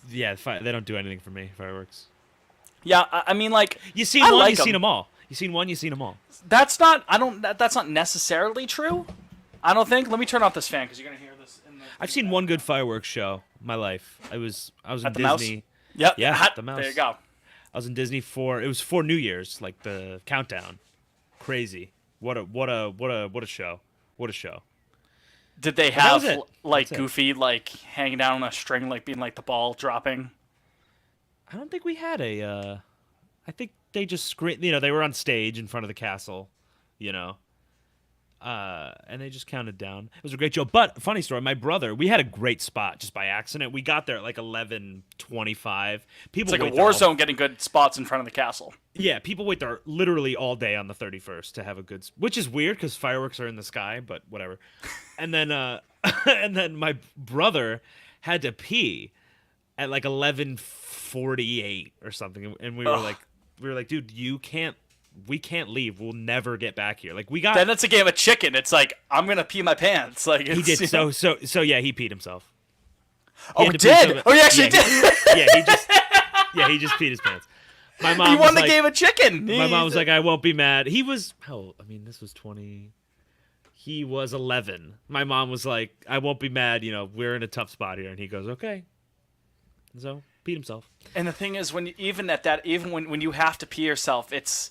Yeah, they don't do anything for me. Fireworks. Yeah, I mean, like, You seen I one, like you seen them. them all. You seen one, you seen them all. That's not necessarily true. I don't think. Let me turn off this fan because you're gonna hear this in I've in the seen one good background. fireworks show in my life. I was in At the mouse. Disney. Yep. Yeah, Hot. the mouse. There you go. I was in Disney for it was for New Year's, like the countdown. Crazy. What a show. What a show. Did they But that was have it. like That's it. Goofy like hanging down on a string, like being like the ball dropping? I don't think we had a I think they just they were on stage in front of the castle, you know. And they just counted down. It was a great show. But funny story, my brother, we had a great spot just by accident. We got there at like 11:25. People It's like a wait there war all- zone getting good spots in front of the castle. Yeah, people wait there literally all day on the 31st to have a good, which is weird because fireworks are in the sky, but whatever. And then, and then my brother had to pee at like 11:48 or something, and Ugh. we were like, dude, we can't leave. We'll never get back here. Like we got, Then it's a game of chicken. It's like I'm gonna pee my pants. Like he it's, did so yeah, he peed himself. Oh, had he to pee did. some- Oh, he actually yeah, did. he just peed his pants. My mom He was won the like, game of chicken. My mom was like, I won't be mad. He was, this was 20. He was 11. My mom was like, I won't be mad. We're in a tough spot here. And he goes, okay. So, peed himself. And the thing is, even when you have to pee yourself, it's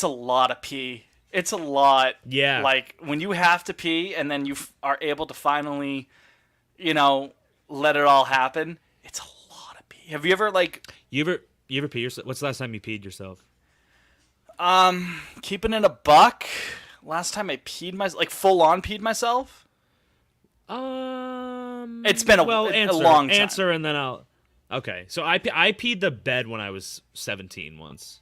a lot of pee. It's a lot. Yeah. Like when you have to pee and then you are able to finally, let it all happen. It's a lot of pee. Have you ever like You ever pee yourself? What's the last time you peed yourself? keeping it a buck? Last time I peed myself, like full on peed myself. It's been a long time. Answer, and then I'll. Okay, so I peed the bed when I was 17 once.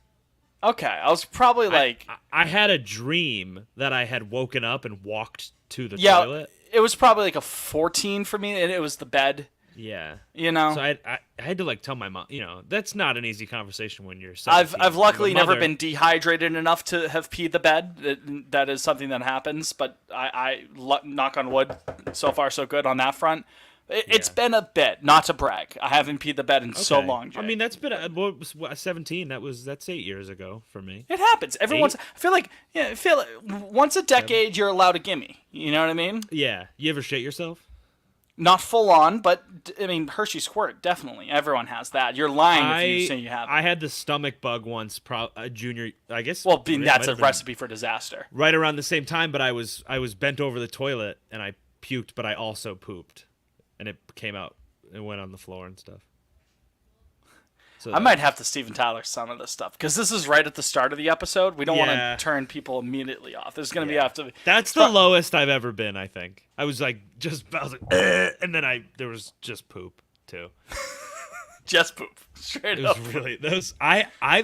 Okay, I was probably like I had a dream that I had woken up and walked to the yeah, toilet. it was probably like a 14 for me, and it was the bed. Yeah. So I had to like tell my mom, that's not an easy conversation when you're 17. I've luckily Your mother- never been dehydrated enough to have peed the bed. That is something that happens, but I knock on wood, so far so good on that front. It's been a bit, not to brag. I haven't peed the bed in so Okay. long, Jay. I mean, that's been 17. That's 8 years ago for me. It happens. I feel like once a decade you're allowed a gimme. You know what I mean? Yeah. You ever shit yourself? Not full on, but I mean Hershey squirt definitely. Everyone has that. You're lying if you say you haven't. I had the stomach bug once, junior. I guess. Well, it that's might a have been recipe for disaster. right around the same time, but I was bent over the toilet and I puked, but I also pooped, and it came out. It went on the floor and stuff. So I might have to Steven Tyler some of this stuff because this is right at the start of the episode. We don't want Yeah. to turn people immediately off. There's going to be Yeah. after. That's the lowest I've ever been. I think I was like and then there was just poop too. Just poop. Straight It up. was really those.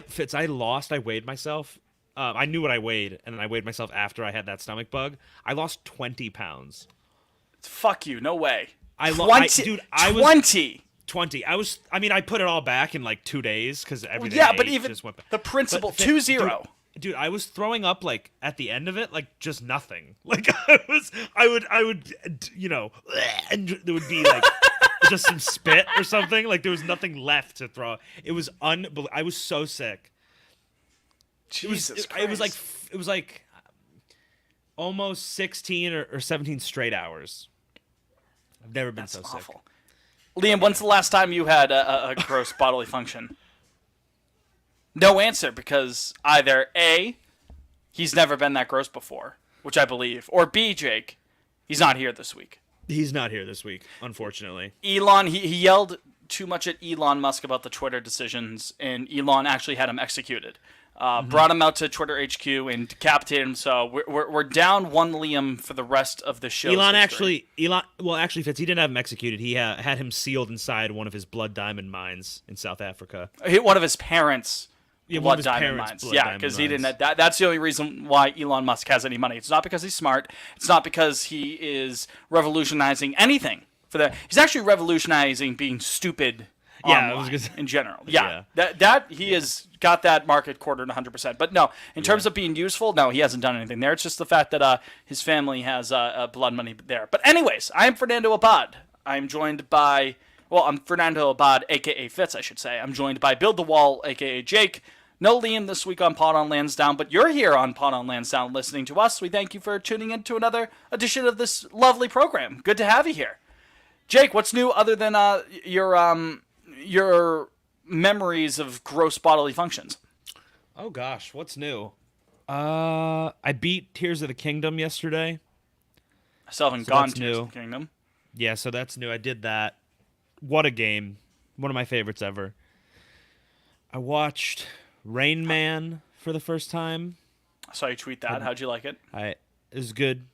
Fitz. I lost. I weighed myself. I knew what I weighed, and then I weighed myself after I had that stomach bug. I lost 20 pounds. Fuck you. No way. I 20. dude. I was 20. 20. I put it all back in like 2 days because everything. Yeah, I but ate even just went back. the principle, But, 2-0. Dude, I was throwing up like at the end of it, like just nothing. Like I would, and there would be like just some spit or something. Like there was nothing left to throw. It was unbelievable. I was so sick. Jesus Christ. It was like almost 16 or 17 straight hours. I've never been That's so awful. sick. Liam, when's the last time you had a gross bodily function? No answer, because either A, he's never been that gross before, which I believe, or B, Jake, he's not here this week. He's not here this week, unfortunately. Elon, he yelled too much at Elon Musk about the Twitter decisions, and Elon actually had him executed. Brought him out to Twitter HQ and decapitated him. So we're down one Liam for the rest of the show. Actually, Fitz, he didn't have him executed. He had him sealed inside one of his blood diamond mines in South Africa. One of his parents. Yeah, one Blood of his diamond parents' mines. blood Yeah, diamond because he mines. didn't. That's the only reason why Elon Musk has any money. It's not because he's smart. It's not because he is revolutionizing anything. He's actually revolutionizing being stupid. Yeah, I online was gonna say- in general. Yeah. That he has got that market quartered 100%. But no, in terms of being useful, no, he hasn't done anything there. It's just the fact that his family has blood money there. But anyways, I am Fernando Abad. I am joined by Well, I'm Fernando Abad, a.k.a. Fitz, I should say. I'm joined by Build the Wall, a.k.a. Jake. No Liam this week on Pod on Lansdowne, but you're here on Pod on Lansdowne listening to us. We thank you for tuning in to another edition of this lovely program. Good to have you here. Jake, what's new other than your memories of gross bodily functions? Oh gosh, what's new? I beat Tears of the Kingdom yesterday. I still haven't So gone that's to Tears new. of the Kingdom. Yeah, so that's new. I did that. What a game. One of my favorites ever. I watched Rain Man for the first time. I saw you tweet that. How'd you like it? It was good.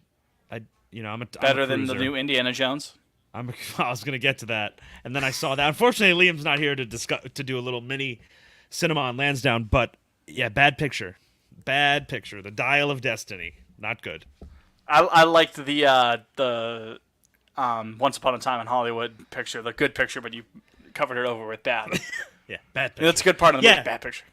I'm a Better than the cruiser. new Indiana Jones? I was gonna get to that, and then I saw that. Unfortunately, Liam's not here to do a little mini cinema on Lansdowne. But yeah, bad picture. The Dial of Destiny, not good. I liked the Once Upon a Time in Hollywood picture, the good picture, but you covered it over with bad. Yeah, bad picture. That's a good part of the movie, Yeah. bad picture.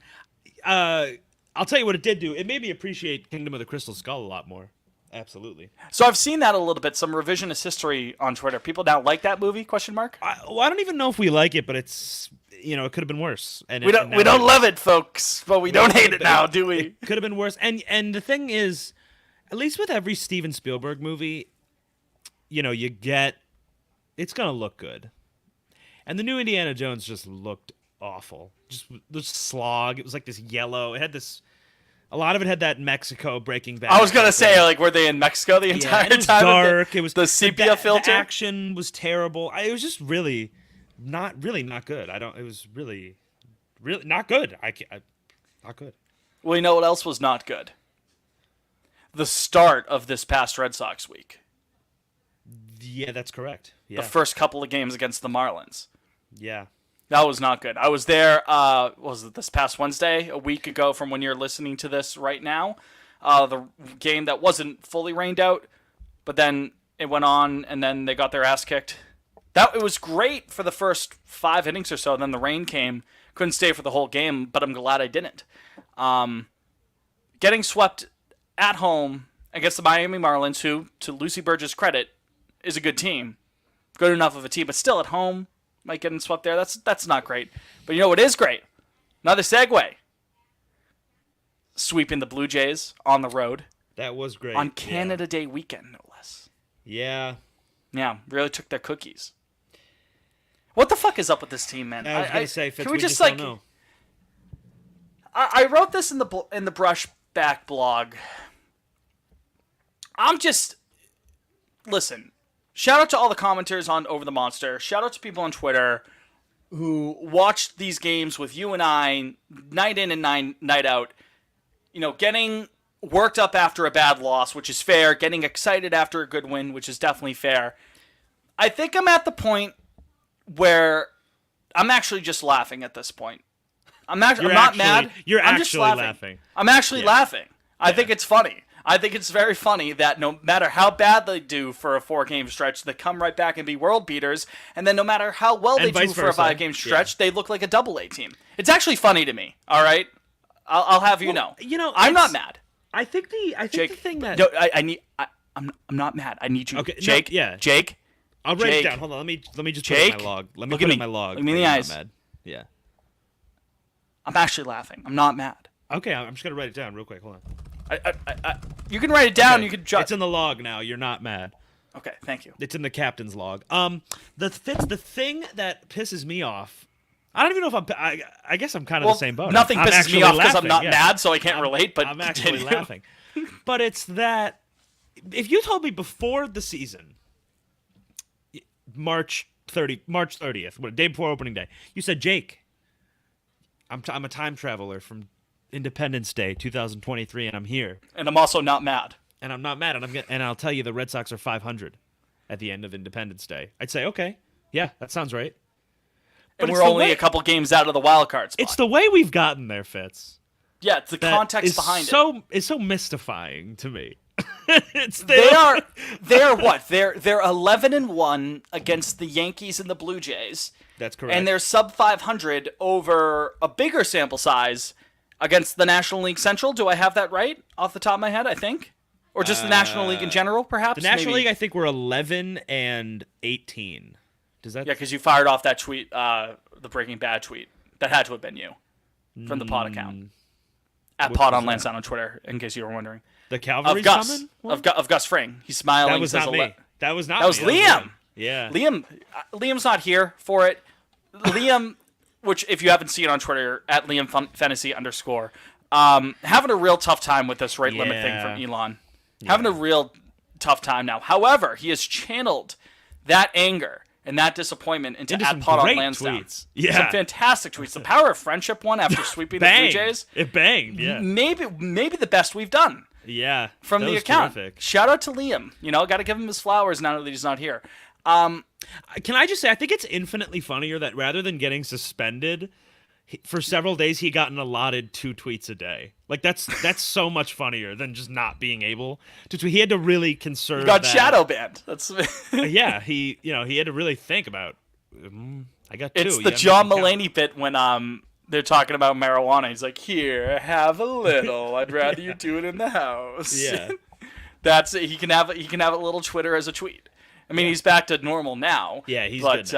I'll tell you what it did do. It made me appreciate Kingdom of the Crystal Skull a lot more. Absolutely. So I've seen that a little bit, some revisionist history on Twitter. People now like that movie, question mark? I don't even know if we like it, but it's it could have been worse. And We don't love it, folks, but we don't hate it now, do we? It could have been worse. And the thing is, at least with every Steven Spielberg movie, it's gonna look good. And the new Indiana Jones just looked awful. Just the slog. It was like this yellow. It had this. A lot of it had that Mexico Breaking Bad. I was gonna say, like, were they in Mexico the Yeah, entire and it was time? dark. It was the sepia filter. The action was terrible. It was just really not good. It was really not good. Not good. Well, you know what else was not good? The start of this past Red Sox week. Yeah, that's correct. Yeah, The first couple of games against the Marlins. yeah. That was not good. I was there, was it this past Wednesday, a week ago from when you're listening to this right now. The game that wasn't fully rained out, but then it went on, and then they got their ass kicked. It was great for the first 5 innings or so, then the rain came. Couldn't stay for the whole game, but I'm glad I didn't. Getting swept at home against the Miami Marlins, who, to Lucy Burge's credit, is a good team. Good enough of a team, but still at home. Might getting swept there. That's not great. But you know what is great? Another segue. Sweeping the Blue Jays on the road That was great. on Canada Day weekend, no less. Yeah. Yeah, really took their cookies. What the fuck is up with this team, man? I was gonna say, Fitz, can we just don't like? know. I wrote this in the Brushback blog. Listen. Shout out to all the commenters on Over the Monster. Shout out to people on Twitter who watched these games with you and I, night in and night out. Getting worked up after a bad loss, which is fair. Getting excited after a good win, which is definitely fair. I think I'm at the point where I'm actually just laughing at this point. I'm not mad. I'm just actually laughing. I'm actually laughing. I think it's funny. I think it's very funny that no matter how bad they do for a 4-game stretch, they come right back and be world beaters. And then no matter how well they do for a 5-game stretch, they look like a double-A team. It's actually funny to me. All right, I'll have you know. I'm not mad. I think the thing that I'm not mad. I need you, Okay, no, Jake. yeah. Jake. I'll write Jake. it down. Hold on. Let me just Jake, put it in my log. Let me look put at it in me. my log. Look me in the I'm not eyes. mad. Yeah. I'm actually laughing. I'm not mad. Okay, I'm just gonna write it down real quick. Hold on. You can write it down. Okay. You can jot. It's in the log now. You're not mad. Okay, thank you. It's in the captain's log. The thing that pisses me off. I don't even know if I guess I'm kind of the same boat. Nothing I'm pisses me actually off because I'm laughing, not yeah. mad, so I can't relate. But I'm actually continue. laughing. But it's that if you told me before the season, March 30th, what, day before opening day, you said, Jake, I'm a time traveler from Independence Day 2023, and I'm here, And I'm also not mad. and I'm not mad, and I'll tell you the Red Sox are 500 at the end of Independence Day. I'd say, okay, yeah, that sounds right. And But we're it's the only way- a couple games out of the wild card spot. It's the way we've gotten there, Fitz. Yeah, it's the that context is behind it. It's so mystifying to me. They are what? They're 11-1 against the Yankees and the Blue Jays. That's correct. And they're sub 500 over a bigger sample size against the National League Central. Do I have that right off the top of my head, I think? Or just the National League in general, perhaps? the National Maybe. League, I think we're 11 and 18. Does that? Yeah, because you fired off that tweet, the Breaking Bad tweet. That had to have been you from the pod account. At Which Pod was on that? Lansdowne on Twitter, in case you were wondering. The Of Cavalry's Gus. coming? Of Gus Fring. He's smiling. That was says not me. That was not That was me. Liam. Yeah. Liam's not here for it. Liam, which if you haven't seen on Twitter, at Fantasy _, having a real tough time with this rate limit thing from Elon. Having a real tough time now. However, he has channeled that anger and that disappointment into some Pod on great Lansdowne. tweets. Yeah. Some fantastic tweets. The Power of Friendship one after sweeping the Blue Banged. Jays. It banged, yeah. Maybe the best we've done. Yeah. From that the was account. Terrific. Shout out to Liam. Got to give him his flowers now that he's not here. Can I just say, I think it's infinitely funnier that rather than getting suspended, for several days he got an allotted 2 tweets a day. Like that's so much funnier than just not being able to tweet. He had to really conserve. He got that. shadow banned. That's Yeah, he had to really think about. I got 2. It's You the have to John count. Mulaney bit when they're talking about marijuana. He's like, "Here, have a little. I'd rather you do it in the house." Yeah. That's it. He can have a little Twitter as a tweet. I mean, he's back to normal now. Yeah, he's but, good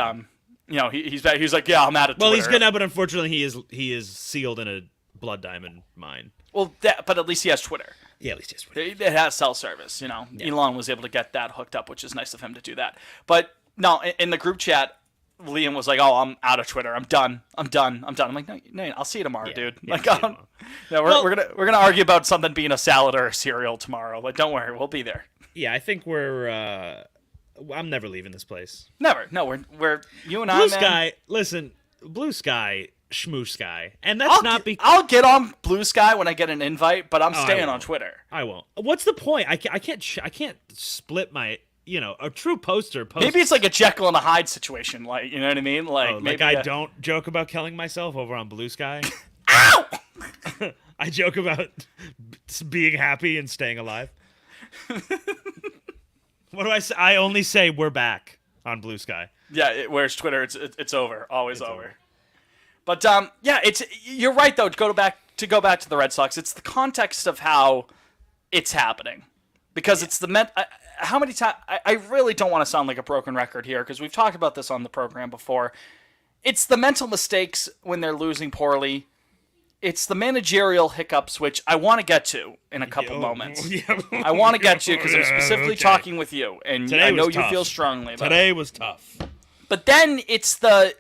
now. he's back. He's like, yeah, I'm out of Twitter. Well, he's good now, but unfortunately, he is sealed in a blood diamond mine. Well, but at least he has Twitter. Yeah, at least he has Twitter. It has cell service. Elon was able to get that hooked up, which is nice of him to do that. But no, in the group chat, Liam was like, "Oh, I'm out of Twitter. I'm done. I'm like, no, I'll see you tomorrow, dude. Yeah, Like, see you tomorrow. we're gonna argue about something being a salad or a cereal tomorrow. Like, don't worry, we'll be there. Yeah, I think I'm never leaving this place. Never. No, we're you and Blue I, man. Sky, listen, Blue Sky, Schmoo Sky, and that's I'll get on Blue Sky when I get an invite, but I'm staying on won't. Twitter. I won't. What's the point? I can't split my. A true poster. Maybe it's like a Jekyll and a Hyde situation. Like, you know what I mean? Like, maybe I don't joke about killing myself over on Blue Sky. Ow! I joke about being happy and staying alive. What do I say? I only say we're back on Blue Sky. Yeah, whereas Twitter, it's over, always over. But you're right though. To go back to the Red Sox, it's the context of how it's happening, because it's the how many times I really don't want to sound like a broken record here, because we've talked about this on the program before. It's the mental mistakes when they're losing poorly. It's the managerial hiccups, which I want to get to in a couple moments. Yeah. I want to get to because I'm specifically talking with you, and Today I know was you tough. feel strongly about it. Today was tough. But then it's the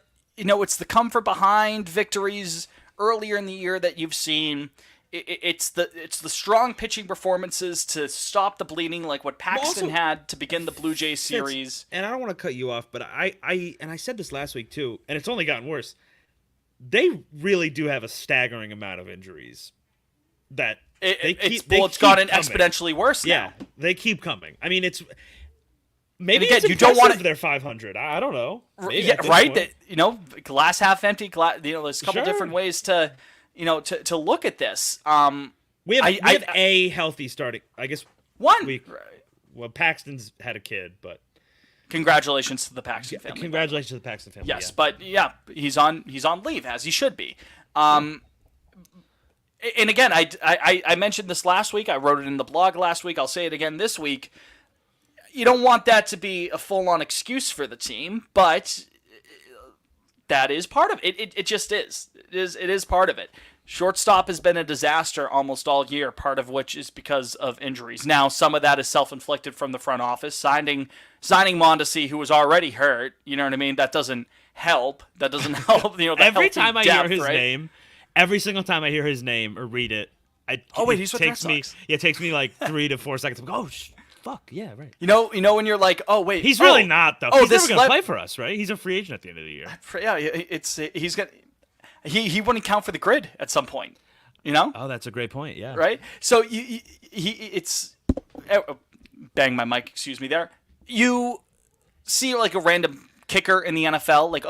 come from behind victories earlier in the year that you've seen. It's the strong pitching performances to stop the bleeding, like what Paxton had to begin the Blue Jays series. And I don't want to cut you off, but I said this last week too, and it's only gotten worse. They really do have a staggering amount of injuries. That It's gotten exponentially worse now. Yeah, they keep coming. I mean, it's maybe again, it's you don't impressive want they're 500. I don't know. Maybe Yeah, at this right. point. Glass half empty. There's a couple different ways to look at this. We have a healthy starting. I guess One. Well, Paxton's had a kid, but Congratulations to the Paxton family. congratulations to the Paxton family. Yes, but he's on leave, as he should be. And again, I mentioned this last week. I wrote it in the blog last week. I'll say it again this week. You don't want that to be a full-on excuse for the team, but that is part of it. It just is. It is part of it. Shortstop has been a disaster almost all year, part of which is because of injuries. Now, some of that is self-inflicted from the front office. Signing Mondesi, who was already hurt, you know what I mean? That doesn't help. That doesn't help. Every time I hear his name, every single time I hear his name or read it, he's with Red Sox. It takes me like 3 to 4 seconds. I'm like, fuck, yeah, right. You know when you're like, oh wait, he's really not though. He's never gonna led- play for us, right? He's a free agent at the end of the year. Yeah, he wouldn't count for the grid at some point, you know? Oh, that's a great point. Yeah. Right. So it's bang my mic. Excuse me. There, you see like a random kicker in the NFL, like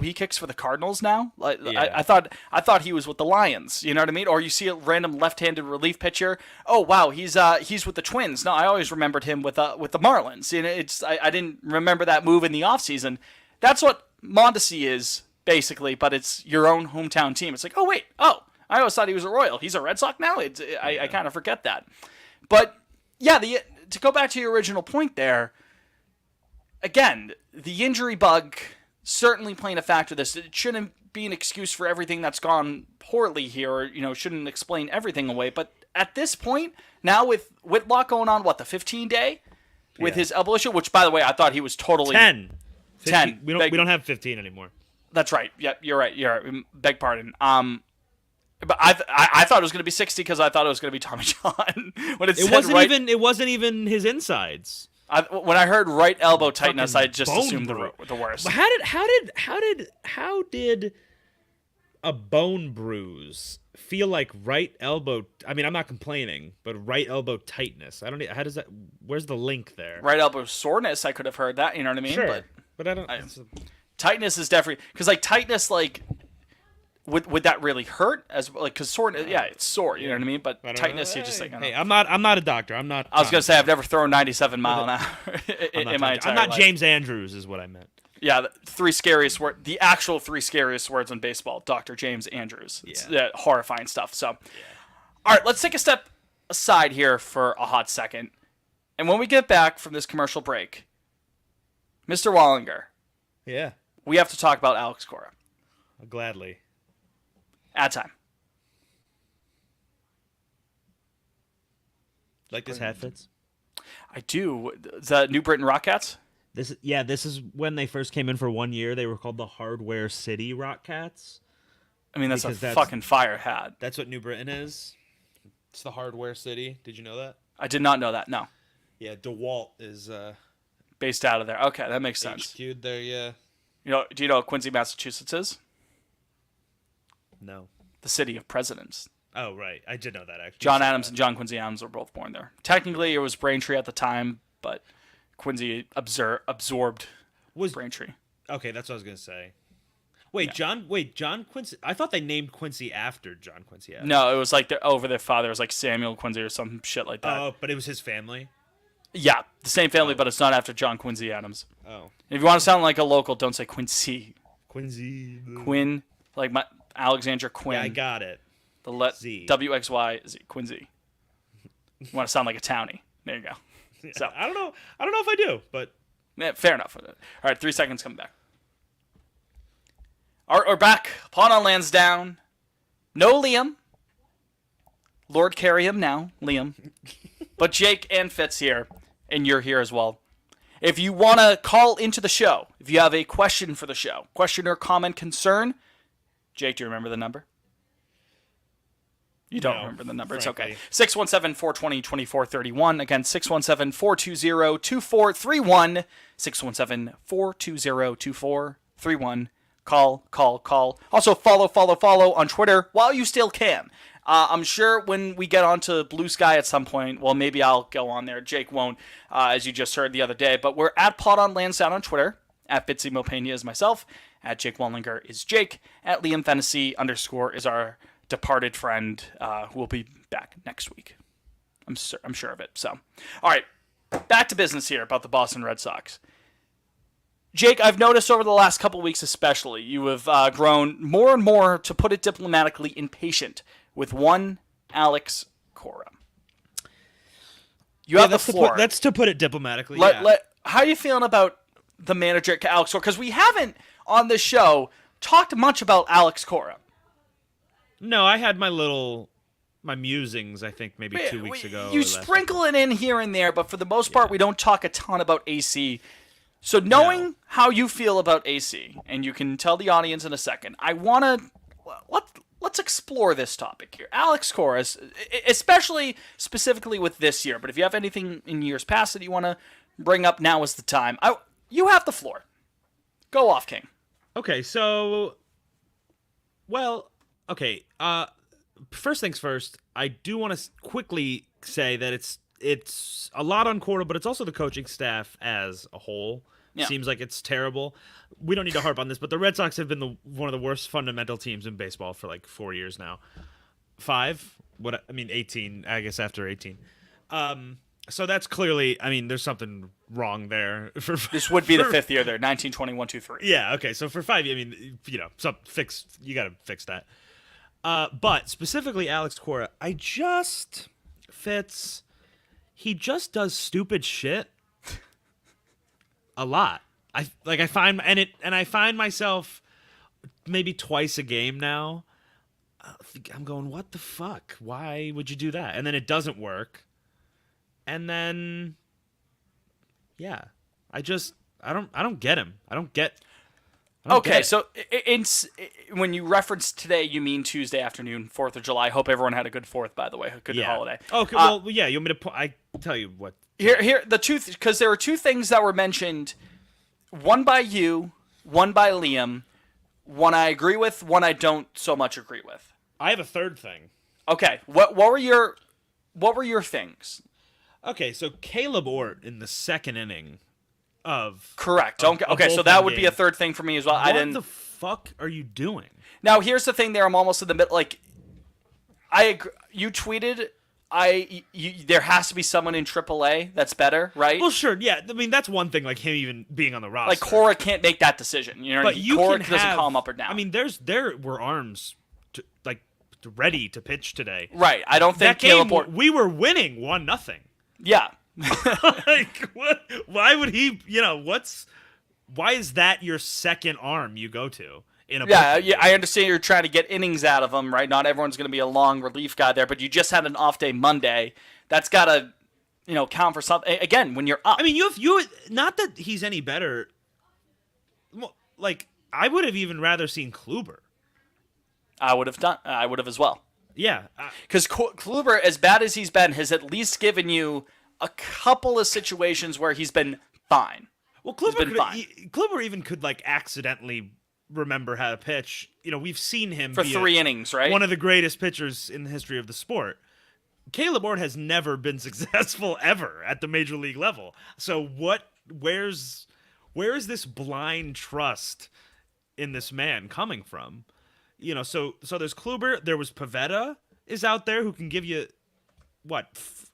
he kicks for the Cardinals now. Like Yeah. I thought he was with the Lions. You know what I mean? Or you see a random left-handed relief pitcher. Oh wow, he's with the Twins. No, I always remembered him with the Marlins. You know, I didn't remember that move in the offseason. That's what Mondesi is. Basically, but it's your own hometown team. It's like, I always thought he was a Royal. He's a Red Sox now? I kind of forget that. But, yeah, to go back to your original point there, again, the injury bug certainly playing a factor. This it shouldn't be an excuse for everything that's gone poorly here, or shouldn't explain everything away. But at this point, now with Whitlock going on, the 15-day with his elbow issue, which by the way, I thought he was totally 10. 15. 10. We don't have 15 anymore. That's right. Yep, you're right. Beg pardon. But I thought it was going to be 60 because I thought it was going to be Tommy John. When it wasn't even his insides. When I heard right elbow tightness, I just assumed the worst. How did a bone bruise feel like right elbow? I mean, I'm not complaining, but right elbow tightness. I don't. How does that? Where's the link there? Right elbow soreness. I could have heard that. You know what I mean? Sure, but I don't. Tightness is definitely because tightness would that really hurt as because soreness? Yeah, it's sore. You know what I mean? But tightness, you just hey, I'm not a doctor. I'm not. I was gonna say I've never thrown 97 mile an hour in my entire life. I'm not James Andrews, is what I meant. Yeah, the actual three scariest words in baseball, Dr. James Andrews. It's horrifying stuff. So, all right, let's take a step aside here for a hot second. And when we get back from this commercial break, Mr. Wallinger. Yeah. We have to talk about Alex Cora. Gladly. Ad time. Like this hat fits? I do. The New Britain Rockcats? This is when they first came in for 1 year. They were called the Hardware City Rockcats. I mean, that's fucking fire hat. That's what New Britain is. It's the Hardware City. Did you know that? I did not know that, no. Yeah, DeWalt is... based out of there. Okay, that makes sense. HQ'd there, yeah. Do you know what Quincy, Massachusetts is? No. The city of presidents. Oh, right. I did know that, actually. John Adams and John Quincy Adams were both born there. Technically, it was Braintree at the time, but Quincy absorbed Braintree. Okay, that's what I was going to say. John Quincy... I thought they named Quincy after John Quincy Adams. No, it was like their father was like Samuel Quincy or some shit like that. Oh, but it was his family? Yeah, the same family, but it's not after John Quincy Adams. Oh. If you want to sound like a local, don't say Quincy. Quincy. Quinn, like my Alexandra Quinn. Yeah, I got it. The Z. WXY-Z, Quincy. You want to sound like a townie. There you go. So I don't know if I do, but... Yeah, fair enough. All right, 3 seconds, coming back. All right, we're back. Pawn on Lansdowne. No Liam. Lord carry him now, Liam. But Jake and Fitz here, and you're here as well. If you want to call into the show, if you have a question for the show, question or comment, concern, Jake, do you remember the number? You don't remember the number. Frankly. It's okay. 617-420-2431. Again, 617-420-2431. 617-420-2431. Call. Also, follow on Twitter while you still can. I'm sure when we get onto Blue Sky at some point, well, maybe I'll go on there. Jake won't, as you just heard the other day. But we're at Pod on Lansdowne on Twitter. At Bitsy Mopania is myself. At Jake Wallinger is Jake. At Liam Fantasy _ is our departed friend who will be back next week. I'm sure of it. So, all right, back to business here about the Boston Red Sox. Jake, I've noticed over the last couple weeks especially, you have grown more and more, to put it diplomatically, impatient with one Alex Cora. You have the floor. That's to put it diplomatically. How are you feeling about the manager, Alex Cora? Because we haven't, on this show, talked much about Alex Cora. No, I had my musings, I think, maybe 2 weeks ago. You sprinkle it in here and there, but for the most part, we don't talk a ton about AC. So knowing how you feel about AC, and you can tell the audience in a second, I want to... Let's explore this topic here. Alex Cora, especially specifically with this year, but if you have anything in years past that you want to bring up, now is the time. You have the floor. Go off, King. Okay, so... Well, okay. First things first, I do want to quickly say that it's a lot on Cora, but it's also the coaching staff as a whole. Yeah. Seems like it's terrible. We don't need to harp on this, but the Red Sox have been one of the worst fundamental teams in baseball for like 4 years now. 18, I guess, after 18. So that's clearly, there's something wrong there. This would be the fifth year there, 1921-23. Yeah, okay. So for 5 years, you got to fix that. But specifically Alex Cora, he just does stupid shit. a lot. I find myself maybe twice a game now. I'm going, what the fuck? Why would you do that? And then it doesn't work. And then, yeah, I don't get him. I don't get. Okay, so when you reference today, you mean Tuesday afternoon, 4th of July. Hope everyone had a good 4th, by the way. A good holiday. Okay, well, yeah, you want me to I tell you what. Here, the two, because there were two things that were mentioned, one by you, one by Liam, one I agree with, one I don't so much agree with. I have a third thing. Okay, what were your things? Okay, so Caleb Ort in the second inning of correct. Okay, so that would be a third thing for me as well. What the fuck are you doing? Now here's the thing. There, I'm almost in the middle. Like, I agree. You tweeted. There has to be someone in AAA that's better, right? Well, sure, yeah. I mean, that's one thing. Like him even being on the roster. Like Cora can't make that decision. You know, but you Cora can doesn't call him up or down. I mean, there were arms ready to pitch today. Right. I don't think that game, Caleb we were winning 1-0. Yeah. Like what? Why would he? Why is that your second arm you go to in a? Yeah. I understand you're trying to get innings out of him, right? Not everyone's going to be a long relief guy there, but you just had an off day Monday. That's got to, count for something. Again, when you're up. I mean, you not that he's any better. Like I would have even rather seen Kluber. I would have as well. Yeah. Because Kluber, as bad as he's been, has at least given you a couple of situations where he's been fine. Well, Kluber even could accidentally remember how to pitch. We've seen him for 3 innings, right? One of the greatest pitchers in the history of the sport. Caleb Ort has never been successful ever at the major league level. So where is this blind trust in this man coming from? So there's Kluber. There was Pivetta is out there who can give you,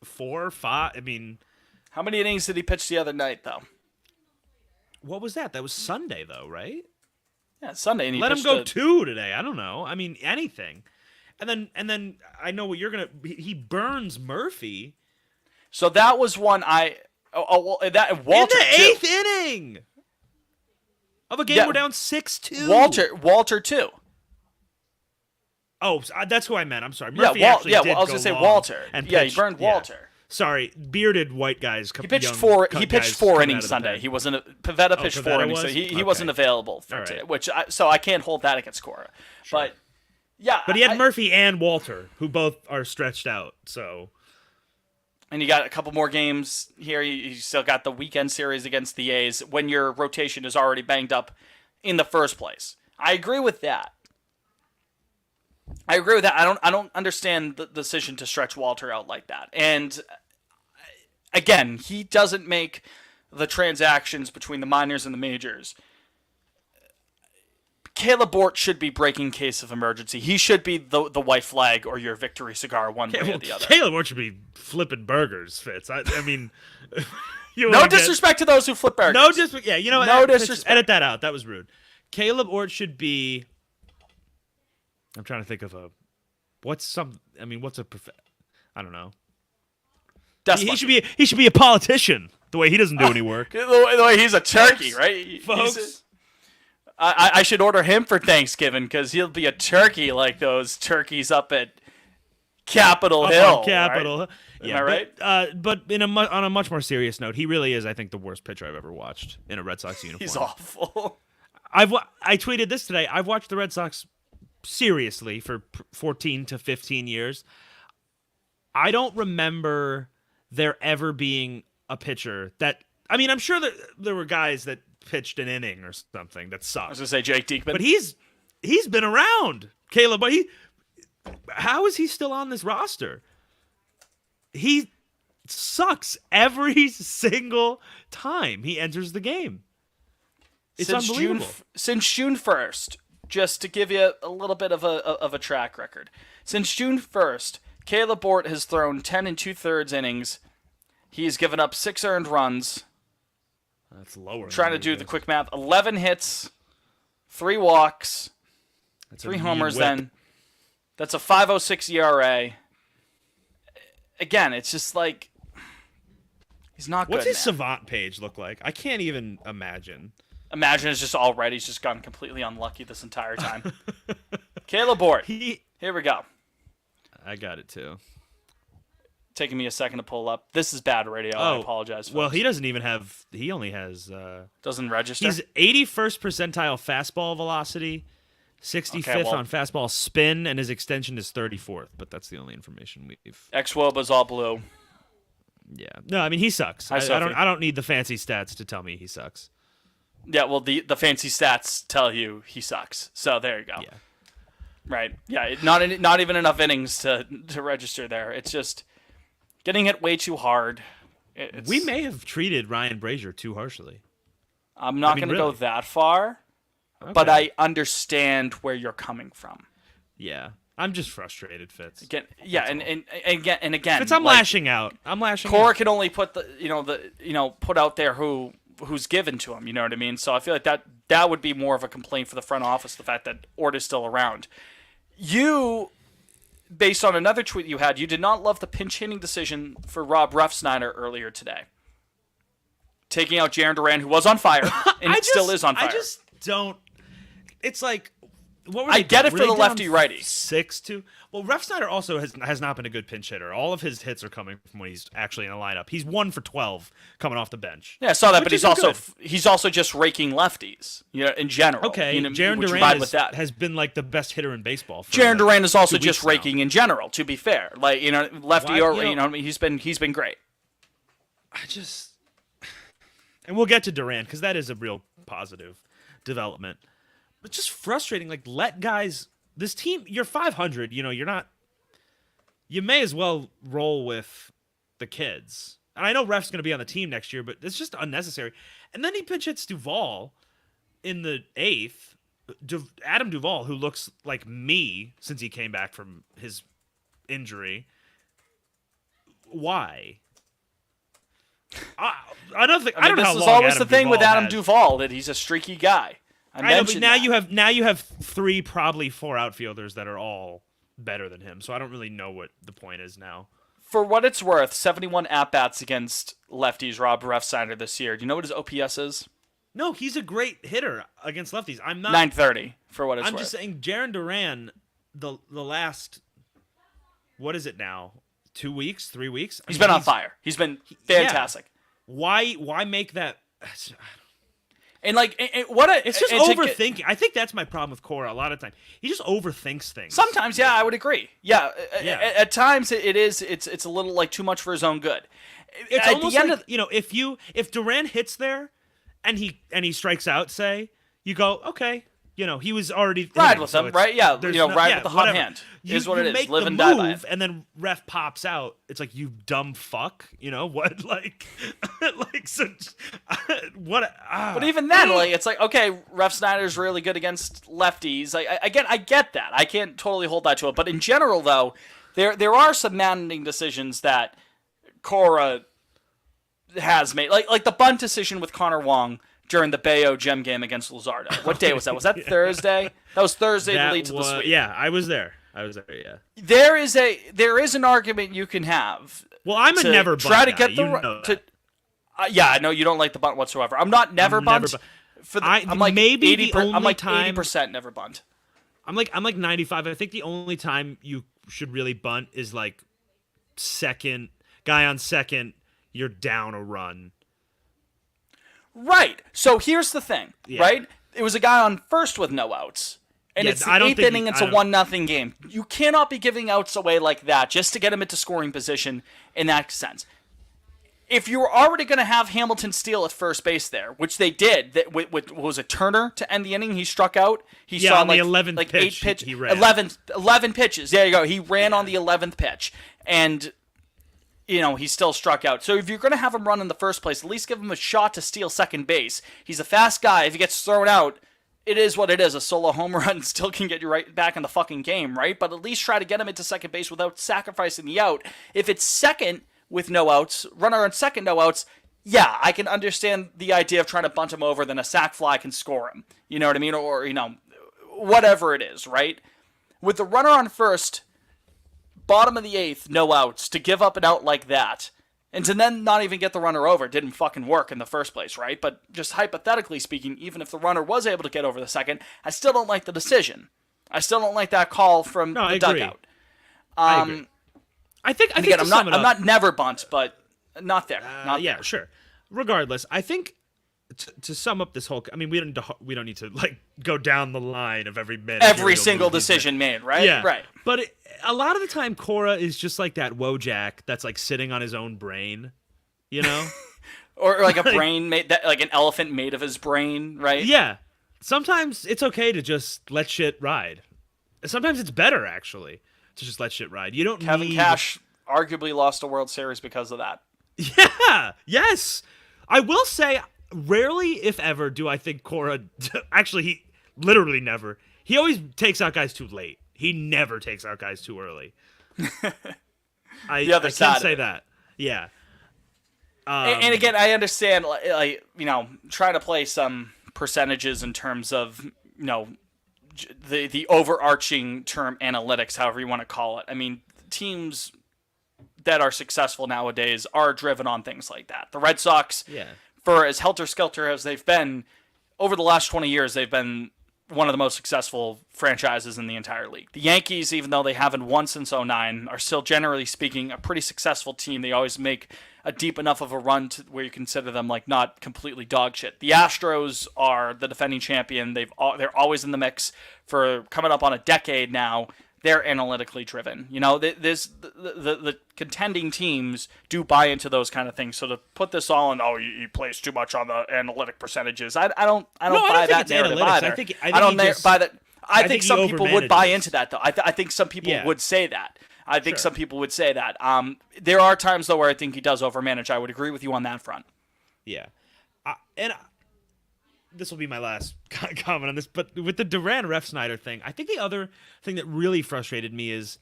4 or 5? I mean, how many innings did he pitch the other night, though? What was that? That was Sunday, though, right? Yeah, Sunday. And let him go 2 today. I don't know. I mean, anything. And then I know what you're gonna. He burns Murphy. So that was one Walter in the 8th inning of a game we're down 6-2. Walter too. Oh, that's who I meant. I'm sorry. Murphy I was going to say Walter. And he burned Walter. Yeah. Sorry, bearded white guys. He pitched 4. He pitched 4 innings Sunday. He wasn't. Pivetta pitched 4 innings, so he wasn't available for today. So I can't hold that against Cora. Sure. But yeah, but he had Murphy and Walter, who both are stretched out. So, and you got a couple more games here. You still got the weekend series against the A's when your rotation is already banged up in the first place. I agree with that. I don't understand the decision to stretch Walter out like that. And again, he doesn't make the transactions between the minors and the majors. Caleb Ort should be breaking case of emergency. He should be the white flag or your victory cigar, one way or the other. Caleb Ort should be flipping burgers, Fitz. I mean, no disrespect to those who flip burgers. No disrespect. Yeah, no disrespect. Edit that out. That was rude. Caleb Ort should be. I'm trying to think of what's a I don't know. He should be a politician. The way he doesn't do any work. The way he's a turkey, right? Folks. I should order him for Thanksgiving because he'll be a turkey like those turkeys up at Capitol Hill. Capitol Hill. Right? Yeah, right? But on a much more serious note, he really is, I think, the worst pitcher I've ever watched in a Red Sox uniform. He's awful. I tweeted this today. I've watched the Red Sox seriously for 14 to 15 years. I don't remember there ever being a pitcher that. I mean, I'm sure that there were guys that pitched an inning or something that sucked. I was gonna say Jake Diekman, but he's been around, Caleb. But how is he still on this roster? He sucks every single time he enters the game. It's unbelievable. Since June 1st, just to give you a little bit of a track record, since June 1st, Caleb Ort has thrown 10 2/3 innings. He's given up 6 earned runs. That's lower. Trying to do the quick math. 11 hits, 3 walks, 3 homers then. That's a 5.06 ERA. Again, it's just like He's not What's good, his man. savant page look like? I can't even imagine. Imagine it's just already he's just gotten completely unlucky this entire time. Caleb Board. Here we go. I got it too. Taking me a second to pull up. This is bad radio. I apologize, folks. Well, he doesn't even have. He only has. Doesn't register? He's 81st percentile fastball velocity, 65th on fastball spin, and his extension is 34th. But that's the only information we've. Ex-Woba's all blue. Yeah. No, I mean he sucks. I don't need the fancy stats to tell me he sucks. Yeah, well, the fancy stats tell you he sucks. So there you go. Yeah. Right. Yeah. Not even enough innings to register there. It's just getting hit way too hard. We may have treated Ryan Brazier too harshly. I'm not going to go that far, but I understand where you're coming from. Yeah. I'm just frustrated, Fitz. Again, yeah, and again, Fitz, I'm lashing out. I'm lashing Cora out. can only put put out there who's given to him. You know what I mean? So I feel like that would be more of a complaint for the front office, the fact that Ort is still around. You, based on another tweet you had, you did not love the pinch hitting decision for Rob Refsnyder earlier today, taking out Jarren Duran, who was on fire and still is on fire. I just don't. It's like. What were they I get it were for the down lefty-righty. 6-2. Well, Refsnyder also has not been a good pinch hitter. All of his hits are coming from when he's actually in a lineup. He's 1 for 12 coming off the bench. Yeah, I saw that, but Which he's also just raking lefties, in general. Okay, Jarren Duran has been like the best hitter in baseball. Jarren Duran is also 2 just weeks raking in general. To be fair, lefty he's been great. And we'll get to Duran because that is a real positive development. But just frustrating. Like, let guys. This team, you're 500. You're not. You may as well roll with the kids. And I know Ref's going to be on the team next year, but it's just unnecessary. And then he pinch hits Duvall in the 8th. Adam Duvall, who looks like me since he came back from his injury. Why? I don't think. I don't know how This is long always Adam the thing with Duvall Adam had. Duvall, that he's a streaky guy. I know, but now you have 3, probably 4 outfielders that are all better than him. So I don't really know what the point is now. For what it's worth, 71 at-bats against lefties, Rob Refsnyder this year. Do you know what his OPS is? No, he's a great hitter against lefties. I'm not 930 for what it's worth. I'm just saying Jarren Duran, the last, what is it now? 2 weeks, 3 weeks? He's been on fire. He's been fantastic. Yeah. Why make that? And it's just overthinking. I think that's my problem with Cora a lot of times. He just overthinks things. Sometimes, yeah, I would agree. Yeah. At times it's a little too much for his own good. It's almost if Duran hits there and he strikes out, say, you go, okay, he was already ride with him, right? Yeah, ride with the hot whatever. hand. Is what it is. Live and die by it. And then ref pops out. It's like, you dumb fuck. What? What? But even then, it's like, okay, Refsnyder's really good against lefties. I get that. I can't totally hold that to it. But in general, though, there are some managing decisions that Cora has made, like the bunt decision with Connor Wong during the Bayo Gem game against Luzardo. What day was that? Was that Thursday? That was Thursday to lead to the sweep. Yeah, I was there. Yeah. There is an argument you can have. Well, I'm a never bunt try to guy. get the yeah, I know you don't like the bunt whatsoever. I'm not never bunt. I'm like maybe 80%, the only I'm like time 80% never bunt. I'm like 95. I think the only time you should really bunt is like second guy on second. You're down a run. Right. So here's the thing, right? It was a guy on first with no outs. And it's the 8th inning, it's a 1-0 game. You cannot be giving outs away like that just to get him into scoring position in that sense. If you were already going to have Hamilton steal at first base there, which they did, with was it Turner to end the inning? He struck out. He saw on the 11th pitch, 8 he ran. 11 pitches. There you go. He ran on the 11th pitch. And he still struck out. So if you're going to have him run in the first place, at least give him a shot to steal second base. He's a fast guy. If he gets thrown out, it is what it is. A solo home run still can get you right back in the fucking game, right? But at least try to get him into second base without sacrificing the out. If it's second with no outs, runner on second, no outs, yeah, I can understand the idea of trying to bunt him over, then a sac fly can score him. You know what I mean? Or, whatever it is, right? With the runner on first, bottom of the 8th, no outs, to give up an out like that, And to then not even get the runner over didn't fucking work in the first place, right? But just hypothetically speaking, even if the runner was able to get over the second, I still don't like the decision. I still don't like that call from the dugout. I agree. I think again, I'm not never bunt, but not there. Yeah, sure. Regardless, I think to sum up this whole, I mean, we don't need to like go down the line of every minute, every single decision made, right? Yeah, right. But a lot of the time, Cora is just like that Wojak that's like sitting on his own brain, you know, or like a brain made that, like an elephant made of his brain, right? Yeah. Sometimes it's okay to just let shit ride. Sometimes it's better actually to just let shit ride. You don't Kevin need... Cash arguably lost a World Series because of that. Yeah. Yes. I will say, rarely, if ever, do I think Cora. Actually, he literally never. He always takes out guys too late. He never takes out guys too early. I can say that. Yeah. And again, I understand, like trying to play some percentages in terms of the overarching term analytics, however you want to call it. I mean, teams that are successful nowadays are driven on things like that. The Red Sox, for as helter-skelter as they've been, over the last 20 years, they've been one of the most successful franchises in the entire league. The Yankees, even though they haven't won since '09, are still, generally speaking, a pretty successful team. They always make a deep enough of a run to where you consider them like not completely dog shit. The Astros are the defending champion. They're always in the mix for coming up on a decade now. They're analytically driven. The contending teams do buy into those kind of things. So to put this all in, he plays too much on the analytic percentages. I don't buy that narrative either. I don't buy that. I think some people would buy into that though. I think some people would say that. I think some people would say that. There are times though where I think he does overmanage. I would agree with you on that front. Yeah, this will be my last comment on this, but with the Duran Ref Snyder thing, I think the other thing that really frustrated me is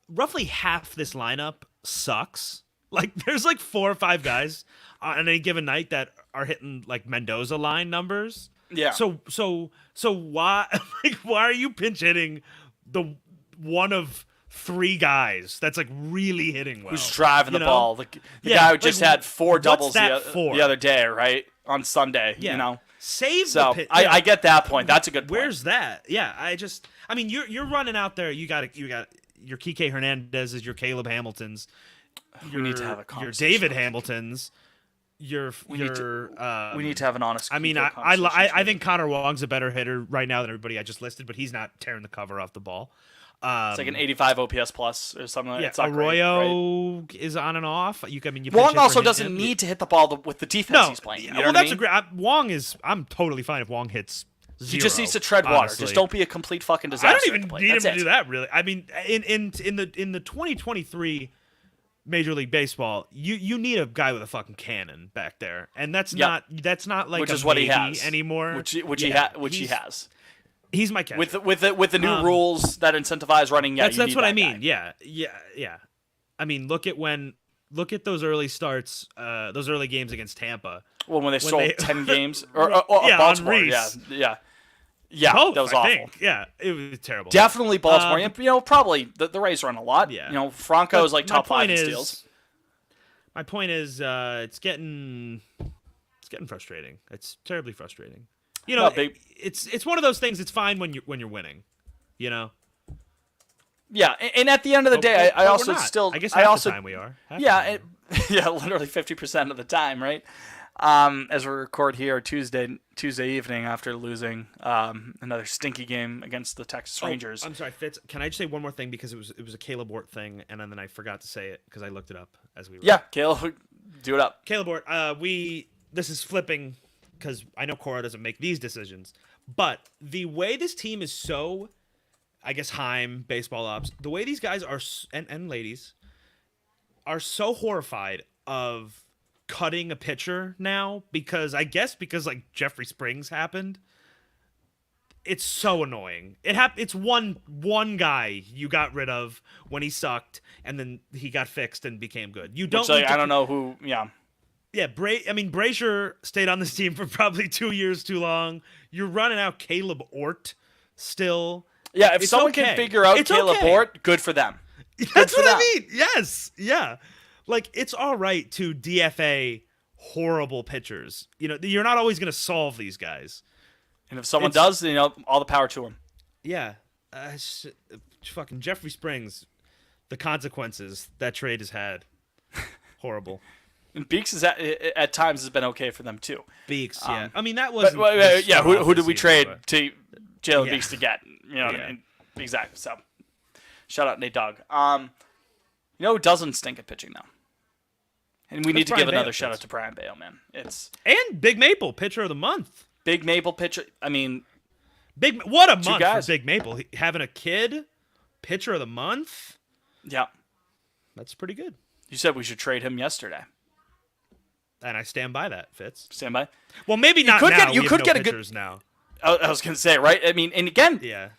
roughly half this lineup sucks. Like there's like 4 or 5 guys on any given night that are hitting like Mendoza line numbers. Yeah. So why why are you pinch hitting the one of 3 guys that's like really hitting well? Who's driving the ball? The guy who just had 4 doubles the other day, right? On Sunday, Save so the I get that point. That's a good point. Where's that? Yeah, I mean you're running out there, you got your Kike Hernandez's, your Caleb Hamilton's, we need to have a your David Hamilton's, we need to have an honest. I mean, I think Connor Wong's a better hitter right now than everybody I just listed, but he's not tearing the cover off the ball. It's like an 85 OPS plus or something. Yeah, it's not Arroyo great, right? is on and off. Wong also doesn't need to hit the ball with the defense he's playing. You know what that's I mean? Wong is. I'm totally fine if Wong hits 0. He just needs to tread water. Honestly. Just don't be a complete fucking disaster. I don't even need him to do that. Really, I mean, in the 2023 Major League Baseball, you need a guy with a fucking cannon back there, and that's not like which a is what he has anymore. Which he has. He's my catcher. With the new rules that incentivize running. Yeah, that's what I mean. Guy. Yeah. I mean, look at those early starts, those early games against Tampa. Well, when they stole 10 games or Baltimore. Yeah. Both, that was I awful. think. Yeah, it was terrible. Definitely Baltimore. Probably the Rays run a lot. Yeah. Franco is like top 5 in steals. My point is, it's getting frustrating. It's terribly frustrating. It's one of those things. It's fine when you're winning, Yeah, and at the end of the day, I also still. I guess half the time we are. Yeah, literally 50% of the time, right? As we record here Tuesday evening after losing another stinky game against the Texas Rangers. I'm sorry, Fitz. Can I just say one more thing because it was a Caleb Ort thing, and then I forgot to say it because I looked it up as we were. Yeah, Caleb, do it up. Caleb Ort. This is flipping because I know Cora doesn't make these decisions, but the way this team is so, I guess Heim, baseball ops, the way these guys are and ladies are so horrified of cutting a pitcher now because like Jeffrey Springs happened. It's so annoying. It's one guy you got rid of when he sucked, and then he got fixed and became good. You don't. I don't know who. Yeah. Yeah, Brazier stayed on this team for probably 2 years too long. You're running out Caleb Ort still. Yeah, if someone can figure out Caleb Ort, good for them. That's what I mean. Yes, yeah. like it's all right to DFA horrible pitchers. You're not always going to solve these guys. And if someone does, all the power to him. Yeah. Fucking Jeffrey Springs, the consequences that trade has had. Horrible. And Beeks at times has been okay for them too. Beeks, yeah. I mean, that was. Who did we trade to Jalen Yeah. Beeks to get? Yeah. Exactly. So, shout out Nate Dogg. Who doesn't stink at pitching now? And we need to Brian give another Bale, shout please. out to Brian Bale, man. It's And Big Maple, pitcher of the month. Big Maple pitcher. I mean, What a month guys. for Big Maple. Having a kid, pitcher of the month. yeah. That's pretty good. You said we should trade him yesterday. And I stand by that, Fitz. Stand by. Well, maybe not could now. get- you We have could no get a good- pitchers now. I was gonna say, right? I mean, and again, Yeah.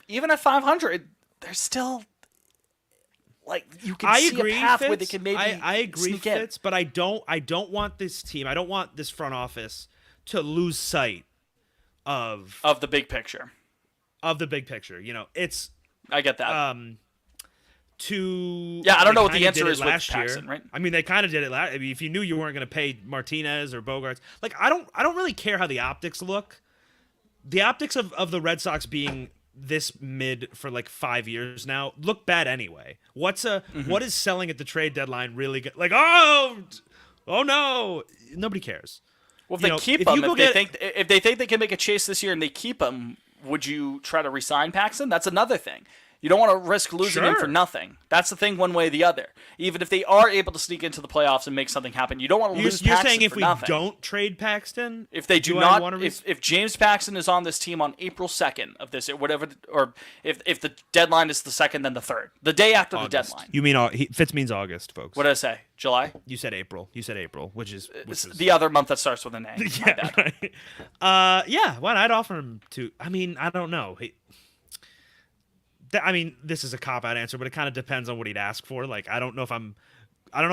even at 500, there's still you can I see agree, a path Fitz. where they can maybe I agree, sneak in. Fitz, but I don't want this team. I don't want this front office to lose sight of the big picture. the big picture. It's I get that. I don't know what the answer is with last Paxton, year. right? I mean, they kind of did it last. I mean, if you knew you weren't going to pay Martinez or Bogarts, I don't really care how the optics look. The optics of the Red Sox being this mid for 5 years now look bad anyway. What is selling at the trade deadline really good? Oh no, nobody cares. Well, if they keep him, if they think they can make a chase this year and they keep him, would you try to re-sign Paxton? That's another thing. You don't want to risk losing him for Sure. nothing. That's the thing, one way or the other. Even if they are able to sneak into the playoffs and make something happen, you don't want to lose You're Paxton saying if for we nothing. don't trade Paxton, If they do I not, wanna if James Paxton is on this team on April 2nd of this, or whatever, or if the deadline is the 2nd, then the 3rd, the day after the deadline. You mean Fitz means August, folks. What did I say? July? You said April, which is It's the other month that starts with an A. My yeah, bad. right. Yeah. Well, I'd offer him to. I mean, I don't know. This is a cop-out answer, but it kind of depends on what he'd ask for. I don't know if